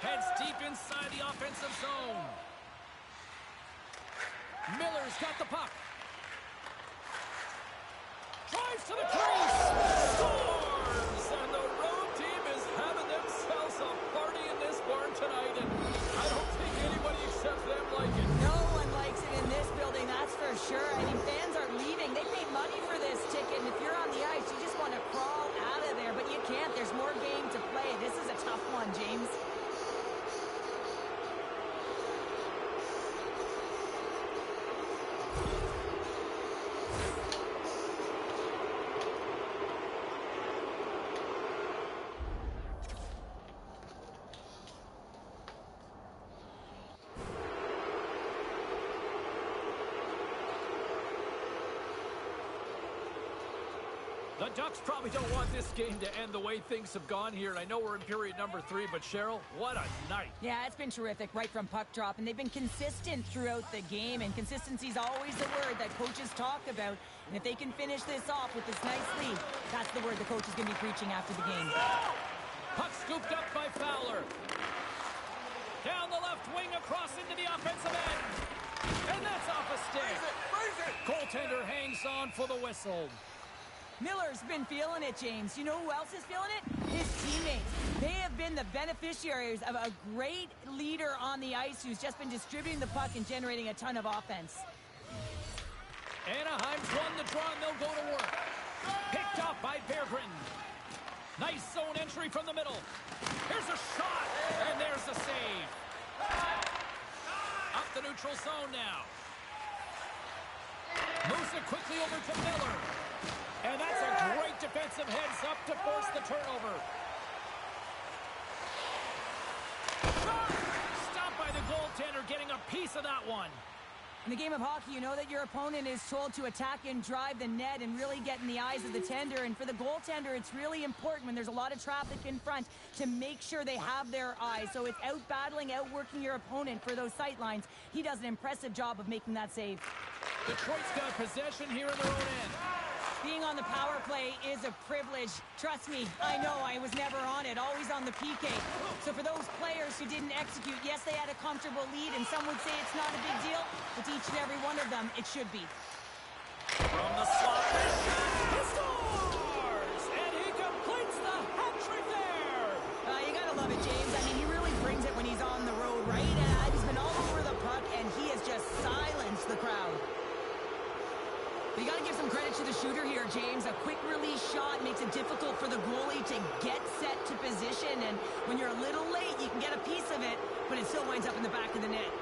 Heads deep inside the offensive zone. Miller's got the puck. Drives to the crease. Scores! And the road team is having themselves a party in this barn tonight. And I don't think anybody except them like it. No one likes it in this building, that's for sure. I mean, fans are leaving. They paid money for this ticket, and if you're on the ice, you just want to crawl out of there. But you can't. There's more game to play. This is a tough one, James. The Ducks probably don't want this game to end the way things have gone here. And I know we're in period number 3, but Cheryl, what a night. Yeah, it's been terrific right from puck drop, and they've been consistent throughout the game, and consistency is always the word that coaches talk about. And if they can finish this off with this nice lead, that's the word the coach is going to be preaching after the game. Puck scooped up by Fowler. Down the left wing across into the offensive end. And that's off a stick. Goaltender hangs on for the whistle. Miller's been feeling it, James. You know who else is feeling it? His teammates. They have been the beneficiaries of a great leader on the ice who's just been distributing the puck and generating a ton of offense. Anaheim's won the draw, and they'll go to work. Picked up by Berggren. Nice zone entry from the middle. Here's a shot, and there's the save. Up the neutral zone now. Moves it quickly over to Miller. And that's a great defensive heads-up to force the turnover. Stopped by the goaltender, getting a piece of that one. In the game of hockey, you know that your opponent is told to attack and drive the net and really get in the eyes of the tender. And for the goaltender, it's really important when there's a lot of traffic in front to make sure they have their eyes. So it's out-battling, outworking your opponent for those sight lines. He does an impressive job of making that save. Detroit's got possession here in their own end. Being on the power play is a privilege. Trust me, I know I was never on it, always on the PK. So for those players who didn't execute, yes, they had a comfortable lead, and some would say it's not a big deal, but to each and every one of them, it should be. From the slot, he scores! And he completes the hat trick there! You gotta love it, James. I mean, he really brings it when he's on the road, right? And he's been all over the puck, and he has just silenced the crowd. But you got to give some credit to the shooter here, James. A quick release shot makes it difficult for the goalie to get set to position. And when you're a little late, you can get a piece of it, but it still winds up in the back of the net.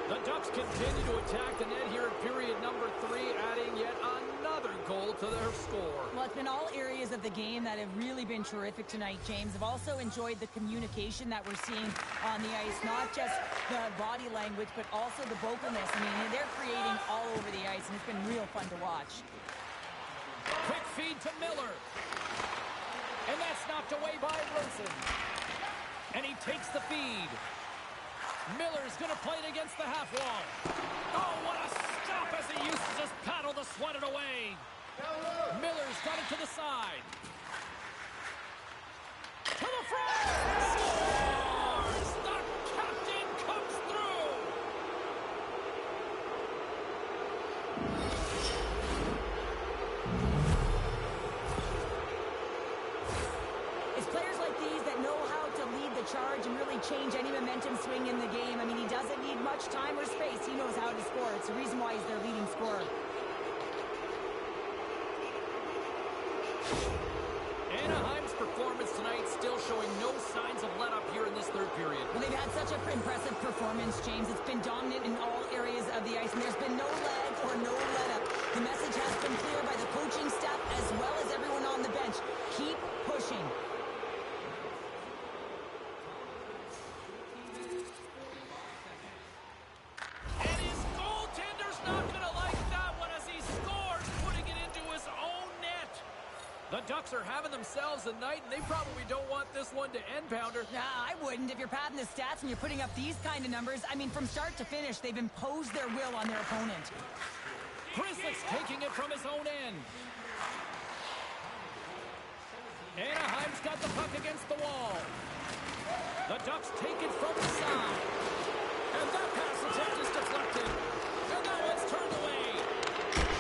The Ducks continue to attack the net here in period number 3, adding yet another goal to their score. Well, it's been all areas of the game that have really been terrific tonight, James. I've also enjoyed the communication that we're seeing on the ice, not just the body language, but also the vocalness. I mean, they're creating all over the ice, and it's been real fun to watch. Quick feed to Miller. And that's knocked away by Rosen. And he takes the feed. Miller's going to play it against the half wall. Oh, what a stop as he used to just paddle the sweat it away. Miller's got it to the side. To the front. Scores! The captain comes through. It's players like these that know how to lead the charge and really change any momentum swing in the game. I mean, he doesn't need much time or space. He knows how to score. It's the reason why he's their leading scorer. Anaheim's performance tonight still showing no signs of let-up here in this third period. Well, they've had such an impressive performance, James. It's been dominant in all areas of the ice, and there's been no lag or no let-up. The message has been clear by the coaching staff as well as everyone on the bench. Keep pushing. And his goaltender's not going to like that one as he scores, putting it into his own net. The Ducks are having themselves a night, and they probably don't want this one to end, Pounder. Nah, I wouldn't. If you're padding the stats and you're putting up these kind of numbers, I mean, from start to finish, they've imposed their will on their opponent. Grizzlick's taking it from his own end. Anaheim's got the puck against the wall. The Ducks take it from the side. And that pass attempt is deflected. And that one's turned away.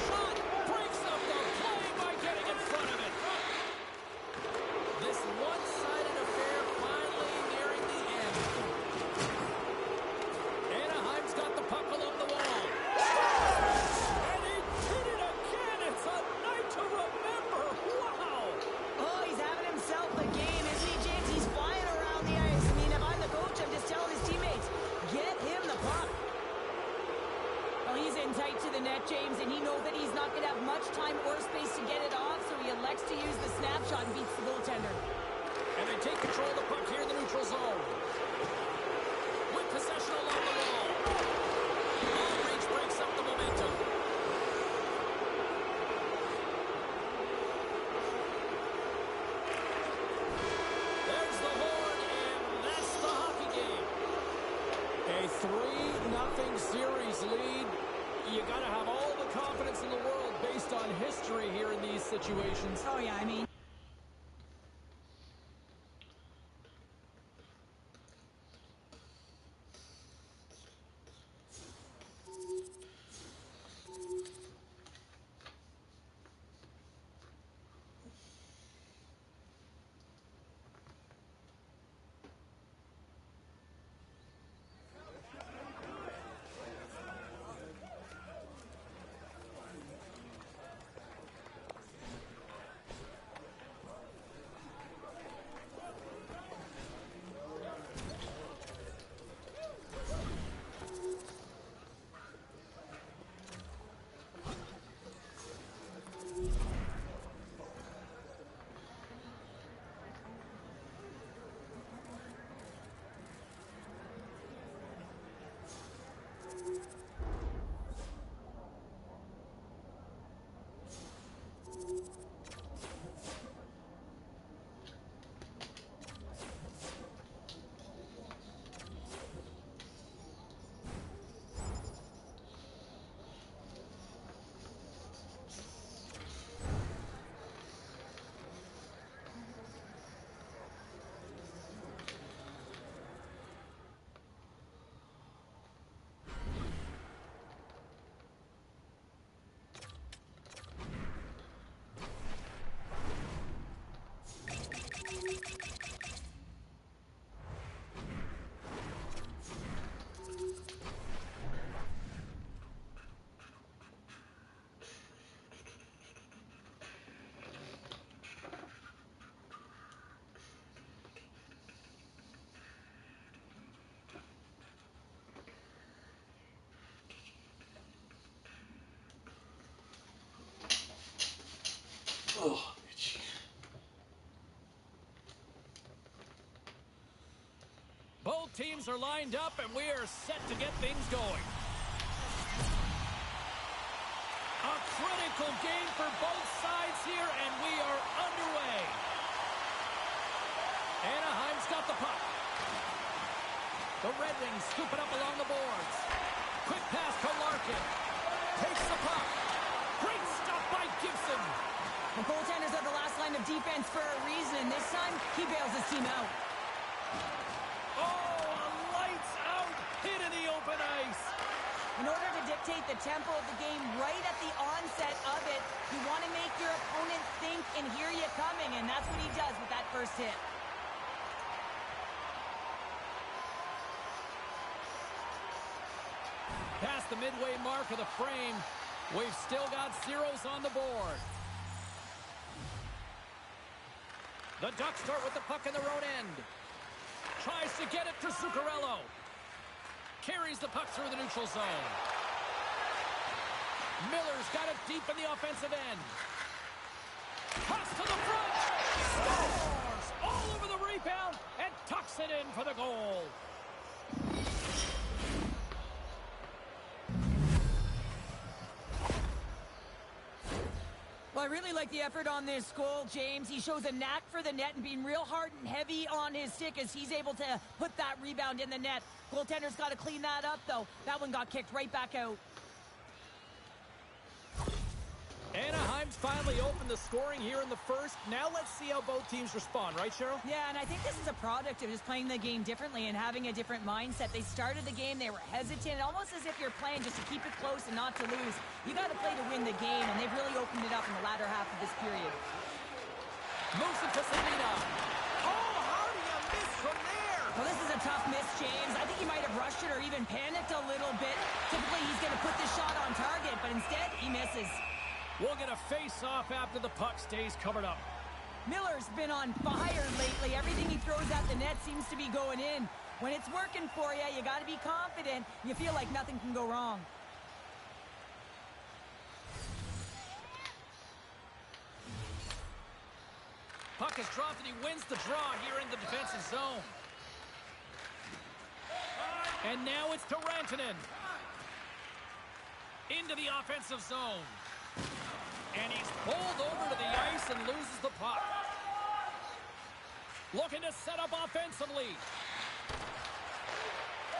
Shot breaks up the play by getting in front of it. This one-sided affair finally nearing the end. Anaheim's got the puck along the wall. And he did it again. It's a night to remember. Wow. Oh, he's having himself a game, isn't he, James? He's flying around the ice. I mean, if I'm the coach, I'm just telling his teammates, get him the puck. Well, he's in tight to the net, James, and he knows that he's not going to have much time or space to get it off, so he elects to use the snapshot and beats the goaltender. And they take control of the puck here in the neutral zone. With possession along the wall. Long reach breaks up the momentum. There's the horn, and that's the hockey game. A 3-0 series lead. You got to have all the confidence in the world based on history here in these situations. Oh, yeah, I mean... teams are lined up, and we are set to get things going. A critical game for both sides here, and we are underway. Anaheim's got the puck. The Red Wings scoop it up along the boards. Quick pass to Larkin. Takes the puck. Great stuff by Gibson. The goaltenders are the last line of defense for a reason. This time, he bails his team out. Oh, a lights-out hit in the open ice. In order to dictate the tempo of the game right at the onset of it, you want to make your opponent think and hear you coming, and that's what he does with that first hit. Past the midway mark of the frame, we've still got zeros on the board. The Ducks start with the puck in their own end. Tries to get it to Zuccarello. Carries the puck through the neutral zone. Miller's got it deep in the offensive end. Toss to the front. Scores! All over the rebound and tucks it in for the goal. Well, I really like the effort on this goal, James. He shows a knack for the net and being real hard and heavy on his stick as he's able to put that rebound in the net. Goaltender's got to clean that up, though. That one got kicked right back out. Anaheim's finally opened the scoring here in the first. Now let's see how both teams respond, right, Cheryl? Yeah, and I think this is a product of just playing the game differently and having a different mindset. They started the game, they were hesitant, almost as if you're playing just to keep it close and not to lose. You got to play to win the game, and they've really opened it up in the latter half of this period. Moves it to Sabina. Oh, how do you miss from there? Well, this is a tough miss, James. I think he might have rushed it or even panicked a little bit. Typically, he's going to put the shot on target, but instead, he misses. We'll get a face-off after the puck stays covered up. Miller's been on fire lately. Everything he throws at the net seems to be going in. When it's working for you, you got to be confident. You feel like nothing can go wrong. Puck is dropped and he wins the draw here in the defensive zone. And now it's to Rantanen. Into the offensive zone. And he's pulled over to the ice and loses the puck. Looking to set up offensively.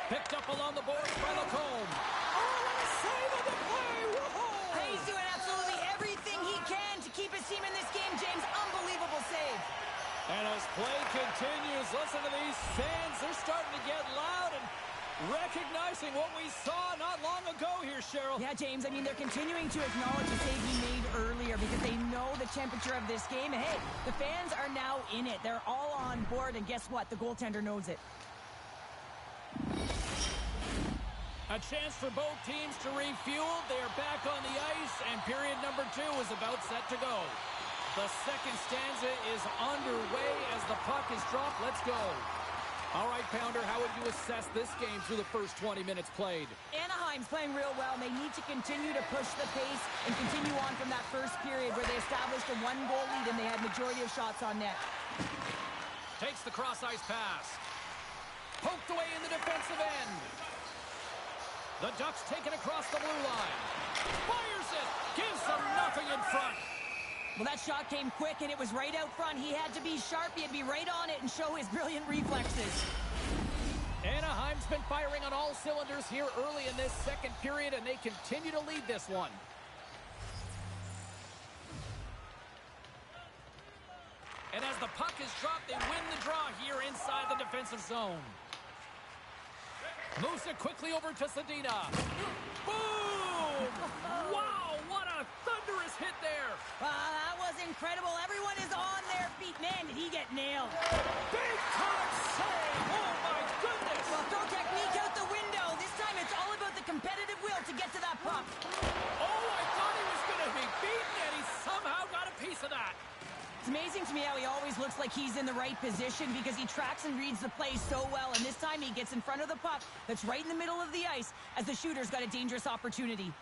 Picked up along the boards by Lacombe. Oh, what a save on the play! Whoa! He's doing absolutely everything he can to keep his team in this game, James. Unbelievable save. And as play continues, listen to these fans. They're starting to get loud and recognizing what we saw not long ago here, Cheryl. Yeah, James, I mean, they're continuing to acknowledge the save he made earlier because they know the temperature of this game. And, hey, the fans are now in it. They're all on board, and guess what? The goaltender knows it. A chance for both teams to refuel. They are back on the ice, and period number 2 is about set to go. The second stanza is underway as the puck is dropped. Let's go. All right, Pounder, how would you assess this game through the first 20 minutes played? Anaheim's playing real well, and they need to continue to push the pace and continue on from that first period where they established a 1-goal lead and they had majority of shots on net. Takes the cross-ice pass. Poked away in the defensive end. The Ducks take it across the blue line. Fires it. Gives them nothing in front. Well, that shot came quick, and it was right out front. He had to be sharp. He had to be right on it and show his brilliant reflexes. Anaheim's been firing on all cylinders here early in this second period, and they continue to lead this one. And as the puck is dropped, they win the draw here inside the defensive zone. Moves it quickly over to Zadina. Boom! Wow, what a thunderous hit there. That was incredible. Everyone is on their feet. Man, did he get nailed. Big time save! Oh, my goodness! Well, throw technique out the window. This time it's all about the competitive will to get to that puck. Oh, I thought he was going to be beaten, and he somehow got a piece of that. It's amazing to me how he always looks like he's in the right position because he tracks and reads the play so well, and this time he gets in front of the puck that's right in the middle of the ice as the shooter's got a dangerous opportunity.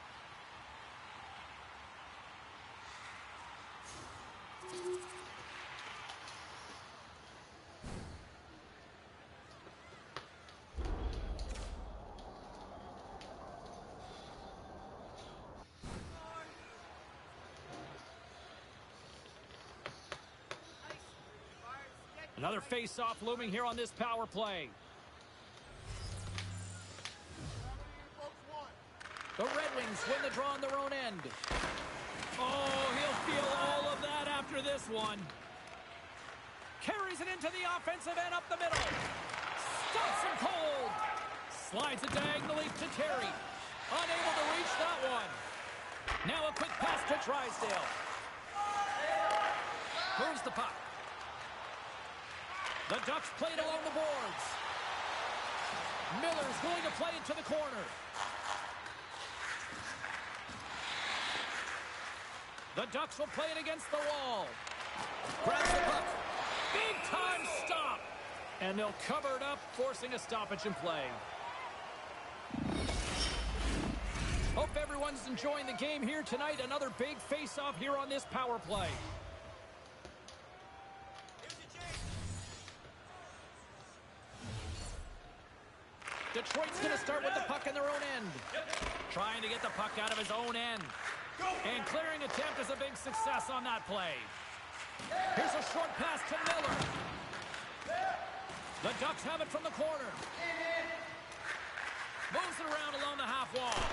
Another face-off looming here on this power play. The Red Wings win the draw on their own end. Oh, he'll feel all of that after this one. Carries it into the offensive end up the middle. Stops him cold. Slides it diagonally to Terry. Unable to reach that one. Now a quick pass to Drysdale. Moves the puck. The Ducks played along the boards. Miller's going to play it to the corner. The Ducks will play it against the wall. Grabs the puck. Big time stop. And they'll cover it up, forcing a stoppage in play. Hope everyone's enjoying the game here tonight. Another big face-off here on this power play. Detroit's going to start with the puck in their own end. Trying to get the puck out of his own end. And clearing attempt is a big success on that play. Here's a short pass to Miller. The Ducks have it from the corner. Moves it around along the half wall.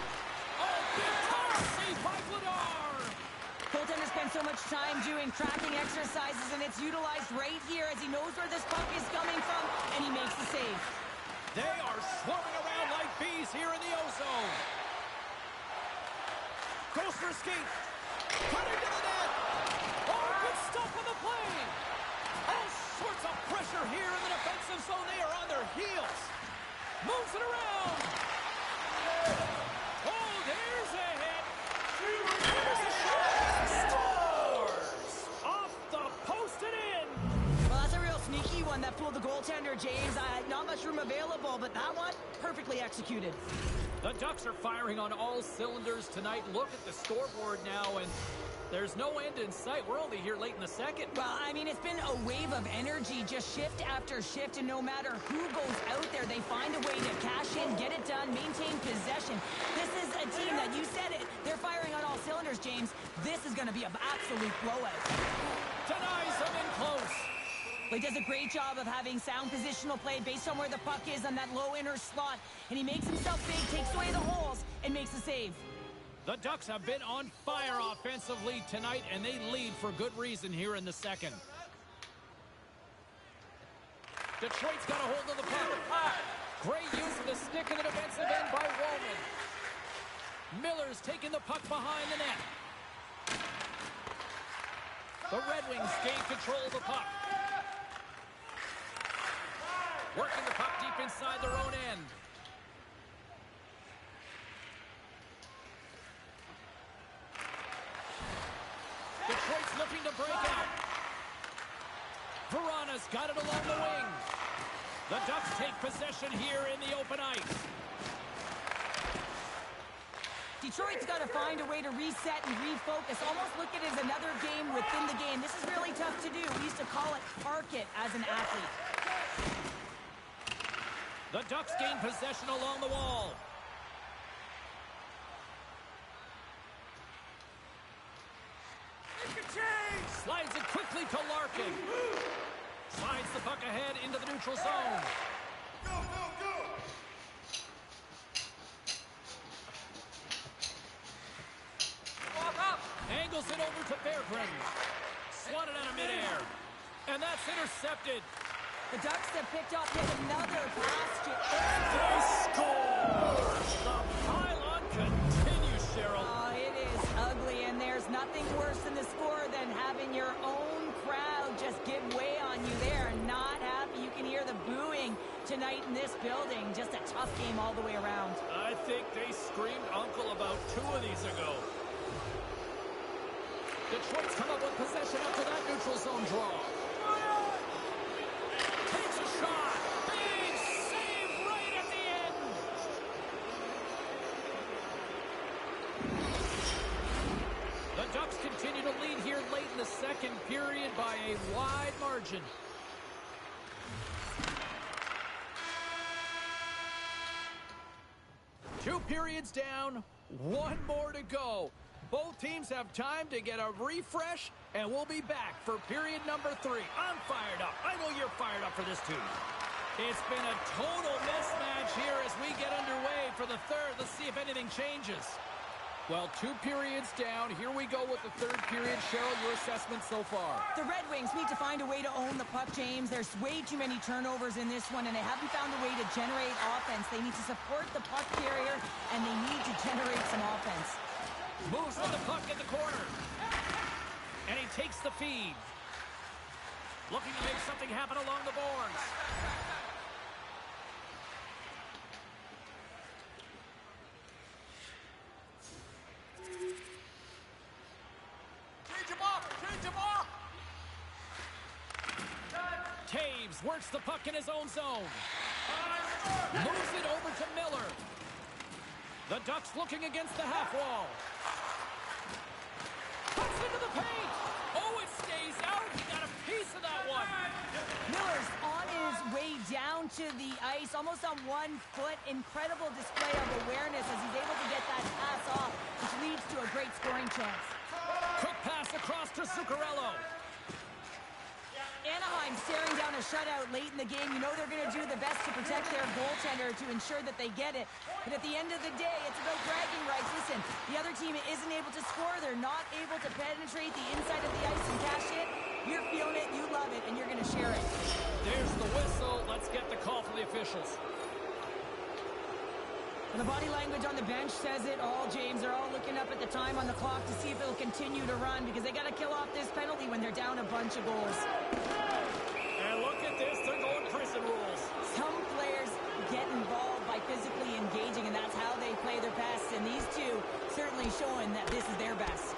Oh, big time save by Vladar. Goaltender spends so much time doing tracking exercises, and it's utilized right here as he knows where this puck is coming from, and he makes the save. They are swarming around like bees here in the O-zone. Goes for a skate. Cutting to the net. Oh, good stuff on the play. All sorts of pressure here in the defensive zone. They are on their heels. Moves it around. Oh, there's a hit. There's a shot. Scores. Off the post and in. Well, that's a real sneaky one that fooled the goaltender, James. Not much room available, but that one, perfectly executed. The Ducks are firing on all cylinders tonight. Look at the scoreboard now, and there's no end in sight. We're only here late in the second. Well, I mean, it's been a wave of energy, just shift after shift, and no matter who goes out there, they find a way to cash in, get it done, maintain possession. This is a team that, you said it, they're firing on all cylinders, James. This is going to be an absolute blowout. Denies them in close. He does a great job of having sound positional play based on where the puck is on that low inner slot, and he makes himself big, takes away the holes, and makes the save. The Ducks have been on fire offensively tonight, and they lead for good reason here in the second. Detroit's got a hold of the puck. Great use of the stick in the defensive end by Wallman. Miller's taking the puck behind the net. The Red Wings gain control of the puck. Working the puck deep inside their own end. Detroit's looking to break out. Verana's got it along the wing. The Ducks take possession here in the open ice. Detroit's got to find a way to reset and refocus. Almost look at it as another game within the game. This is really tough to do. We used to call it park it as an athlete. The Ducks gain possession along the wall. Slides it quickly to Larkin. Slides the puck ahead into the neutral zone. Go, go, go! Walk up. Angles it over to Berggren. Swatted out of midair. And that's intercepted. The Ducks have picked up yet another pass to... They score! The pylon continues, Cheryl. Oh, it is ugly, and there's nothing worse than the score than having your own crowd just give way on you. They are not happy. You can hear the booing tonight in this building. Just a tough game all the way around. I think they screamed uncle about 2 of these ago. Detroit's come up with possession after that neutral zone draw. Takes a shot. Big save right at the end. The Ducks continue to lead here late in the second period by a wide margin. Two periods down, one more to go. Both teams have time to get a refresh And we'll be back for period number 3. I'm fired up. I know you're fired up for this too. It's been a total mismatch here as we get underway for the third. Let's see if anything changes. Well, 2 periods down. Here we go with the third period. Cheryl, your assessment so far? The Red Wings need to find a way to own the puck, James. There's way too many turnovers in this one, and they haven't found a way to generate offense. They need to support the puck carrier, and they need to generate some offense. Moves with the puck in the corner. And he takes the feed. Looking to make something happen along the boards. Change him off! Taves works the puck in his own zone. Moves it over to Miller. The Ducks looking against the half wall. Puts into the paint. Oh, it stays out. He got a piece of that one. Miller's on his way down to the ice, almost on 1 foot. Incredible display of awareness as he's able to get that pass off, which leads to a great scoring chance. Quick pass across to Zuccarello. Anaheim staring down a shutout late in the game. You know they're going to do the best to protect their goaltender to ensure that they get it. But at the end of the day, it's about bragging rights. Listen, the other team isn't able to score. They're not able to penetrate the inside of the ice and cash it. You're feeling it, you love it, and you're going to share it. There's the whistle. Let's get the call from the officials. The body language on the bench says it all, James. They're all looking up at the time on the clock to see if it'll continue to run because they got to kill off this penalty when they're down a bunch of goals. And look at this. They're going prison rules. Some players get involved by physically engaging, and that's how they play their best. And these two certainly showing that this is their best.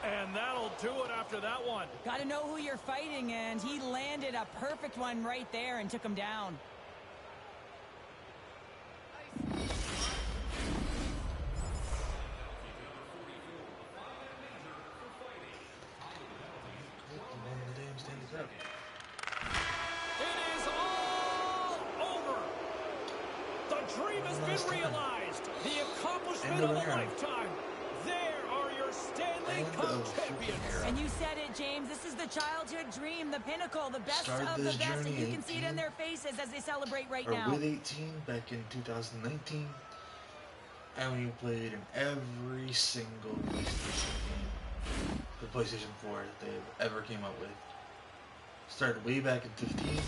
And that'll do it after that one. Got to know who you're fighting, and he landed a perfect one right there and took him down. It is all over. The dream has been realized. The accomplishment of a lifetime. There are your Stanley Cup champions. And you said it, James. This is the childhood dream, the pinnacle, the best of the best. And you can see it in their faces as they celebrate right now. With 18 back in 2019. And we played in every single PlayStation game. The PlayStation 4 that they ever came up with. Started way back in 15.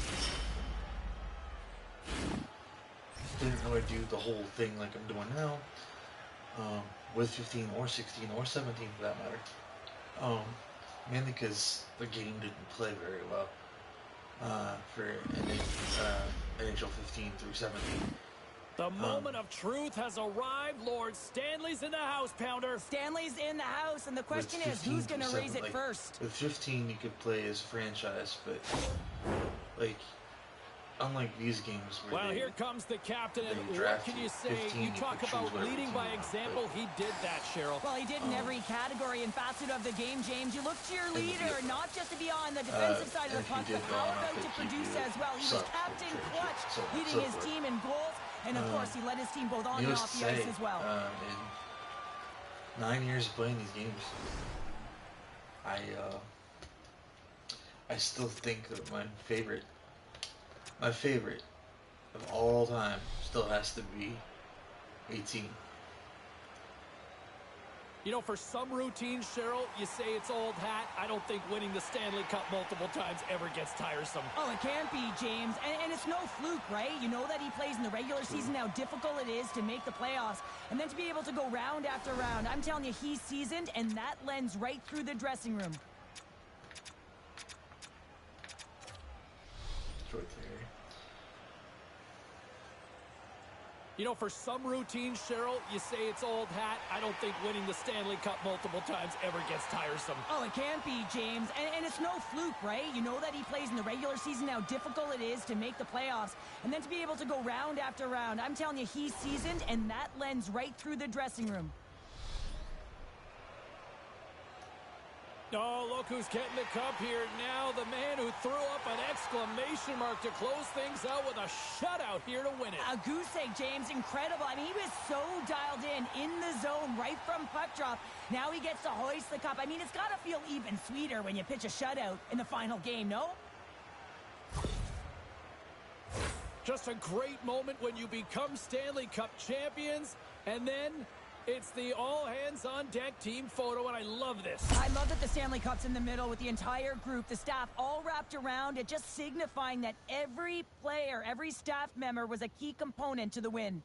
Didn't really do the whole thing like I'm doing now. With 15 or 16 or 17 for that matter. Mainly because the game didn't play very well for NHL 15 through 17. The moment of truth has arrived. Lord Stanley's in the house, Pounder. Stanley's in the house, and the question is, who's going to raise it first? With 15, you could play as franchise, but like, unlike these games where well, here comes the captain, and what can you say? You talk about leading by example. He did that, Cheryl. Well, he did in every category and facet of the game, James. You look to your leader, not just to be on the defensive side of the puck, but how about to produce as well? He was captain clutch, leading his team in goals, and of course, he led his team both on and off the ice as well. In 9 years of playing these games, I still think that my favorite of all time still has to be 18. You know, for some routines, Cheryl, you say it's old hat. I don't think winning the Stanley Cup multiple times ever gets tiresome. Oh, it can't be, James. And it's no fluke, right? You know that he plays in the regular season, how difficult it is to make the playoffs. And then to be able to go round after round. I'm telling you, he's seasoned, and that lends right through the dressing room. Short theory. You know, for some routines, Cheryl, you say it's old hat. I don't think winning the Stanley Cup multiple times ever gets tiresome. Oh, it can't be, James. And it's no fluke, right? You know that he plays in the regular season, how difficult it is to make the playoffs. And then to be able to go round after round. I'm telling you, he's seasoned, and that lends right through the dressing room. Oh, look who's getting the cup here. Now the man who threw up an exclamation mark to close things out with a shutout here to win it. A goose egg, James. Incredible. I mean, he was so dialed in the zone right from puck drop. Now he gets to hoist the cup. I mean, it's got to feel even sweeter when you pitch a shutout in the final game, no? Just a great moment when you become Stanley Cup champions, and then it's the all-hands-on-deck team photo, and I love this. I love that the Stanley Cup's in the middle with the entire group, the staff all wrapped around it, just signifying that every player, every staff member was a key component to the win.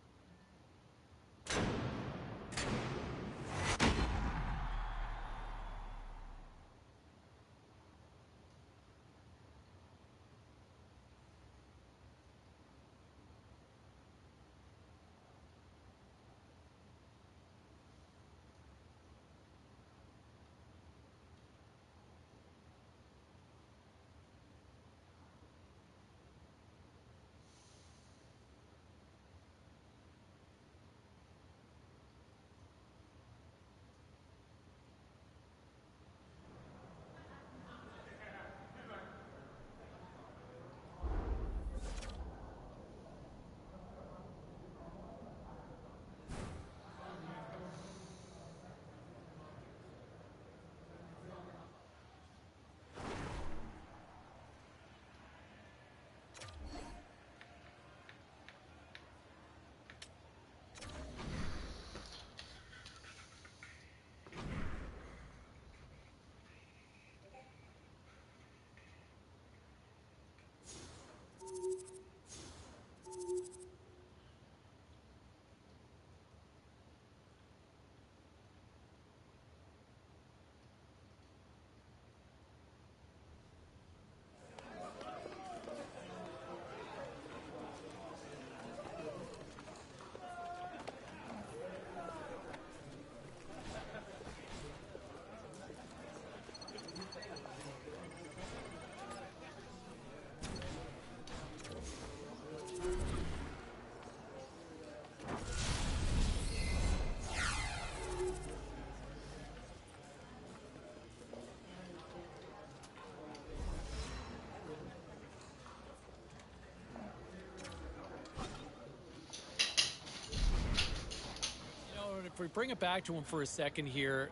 If we bring it back to him for a second here,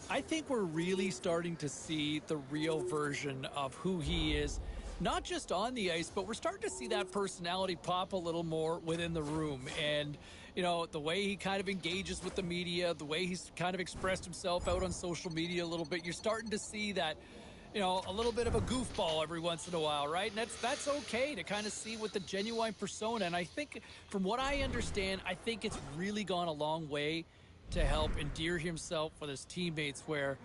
I think we're really starting to see the real version of who he is, not just on the ice, but we're starting to see that personality pop a little more within the room. And, you know, the way he kind of engages with the media, the way he's kind of expressed himself out on social media a little bit, you're starting to see that, you know, a little bit of a goofball every once in a while, right? And that's okay to kind of see with the genuine persona. And I think, from what I understand, I think it's really gone a long way to help endear himself with his teammates where,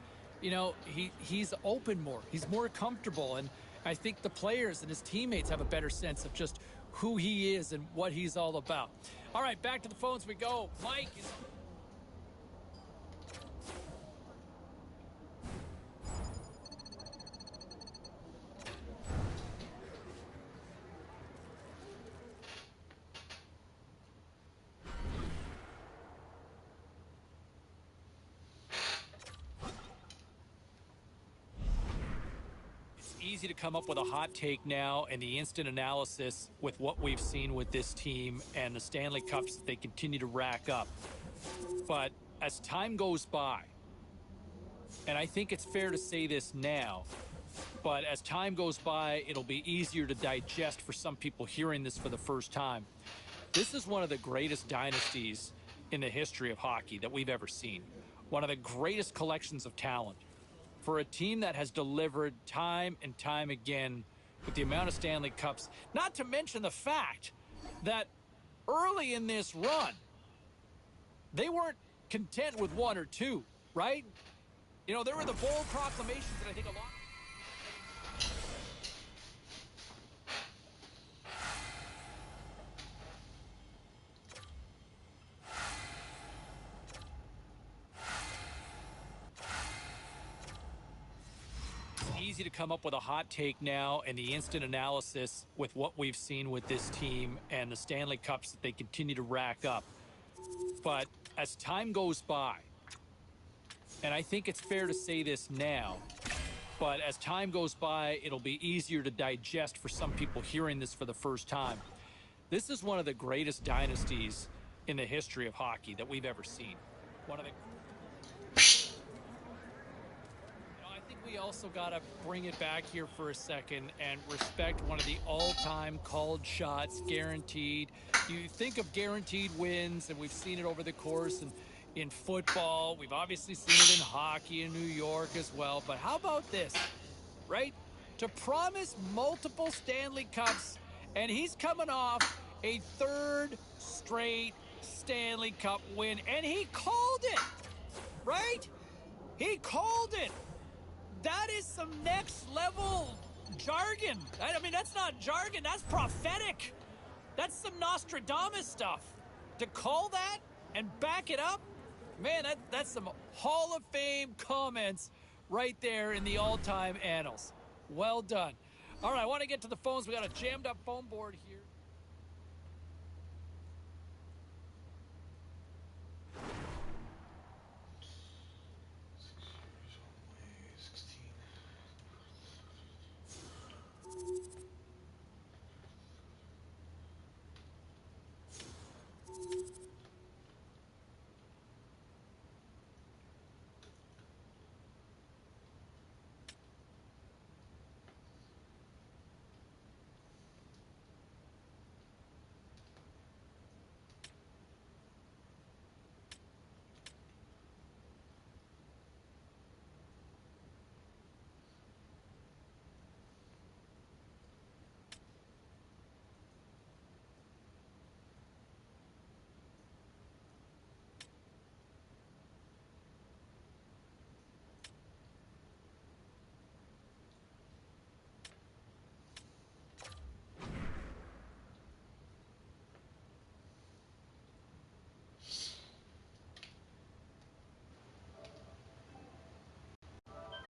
you know, he's open more. He's more comfortable. And I think the players and his teammates have a better sense of just who he is and what he's all about. All right, back to the phones we go. Mike is... Easy to come up with a hot take now and the instant analysis with what we've seen with this team and the Stanley Cups that they continue to rack up. But as time goes by, and I think it's fair to say this now, but as time goes by, it'll be easier to digest for some people hearing this for the first time. This is one of the greatest dynasties in the history of hockey that we've ever seen. One of the greatest collections of talent. For a team that has delivered time and time again with the amount of Stanley Cups, not to mention the fact that early in this run, they weren't content with one or two, right? You know, there were the bold proclamations that I think a lot... Easy to come up with a hot take now and the instant analysis with what we've seen with this team and the Stanley Cups that they continue to rack up. But as time goes by, And I think it's fair to say this now, but as time goes by, it'll be easier to digest for some people hearing this for the first time. This is one of the greatest dynasties in the history of hockey that we've ever seen. One of the... I think we also got to bring it back here for a second and respect one of the all-time called shots, guaranteed. You think of guaranteed wins, and we've seen it over the course, and in football, we've obviously seen it in hockey in New York as well. But how about this, right? To promise multiple Stanley Cups, and he's coming off a third straight Stanley Cup win, and he called it, right? He called it. That is some next level jargon. I mean, that's not jargon, that's prophetic. That's some Nostradamus stuff. To call that and back it up, man, that's some Hall of Fame comments right there in the all-time annals. Well done. All right, I want to get to the phones. We got a jammed up phone board here.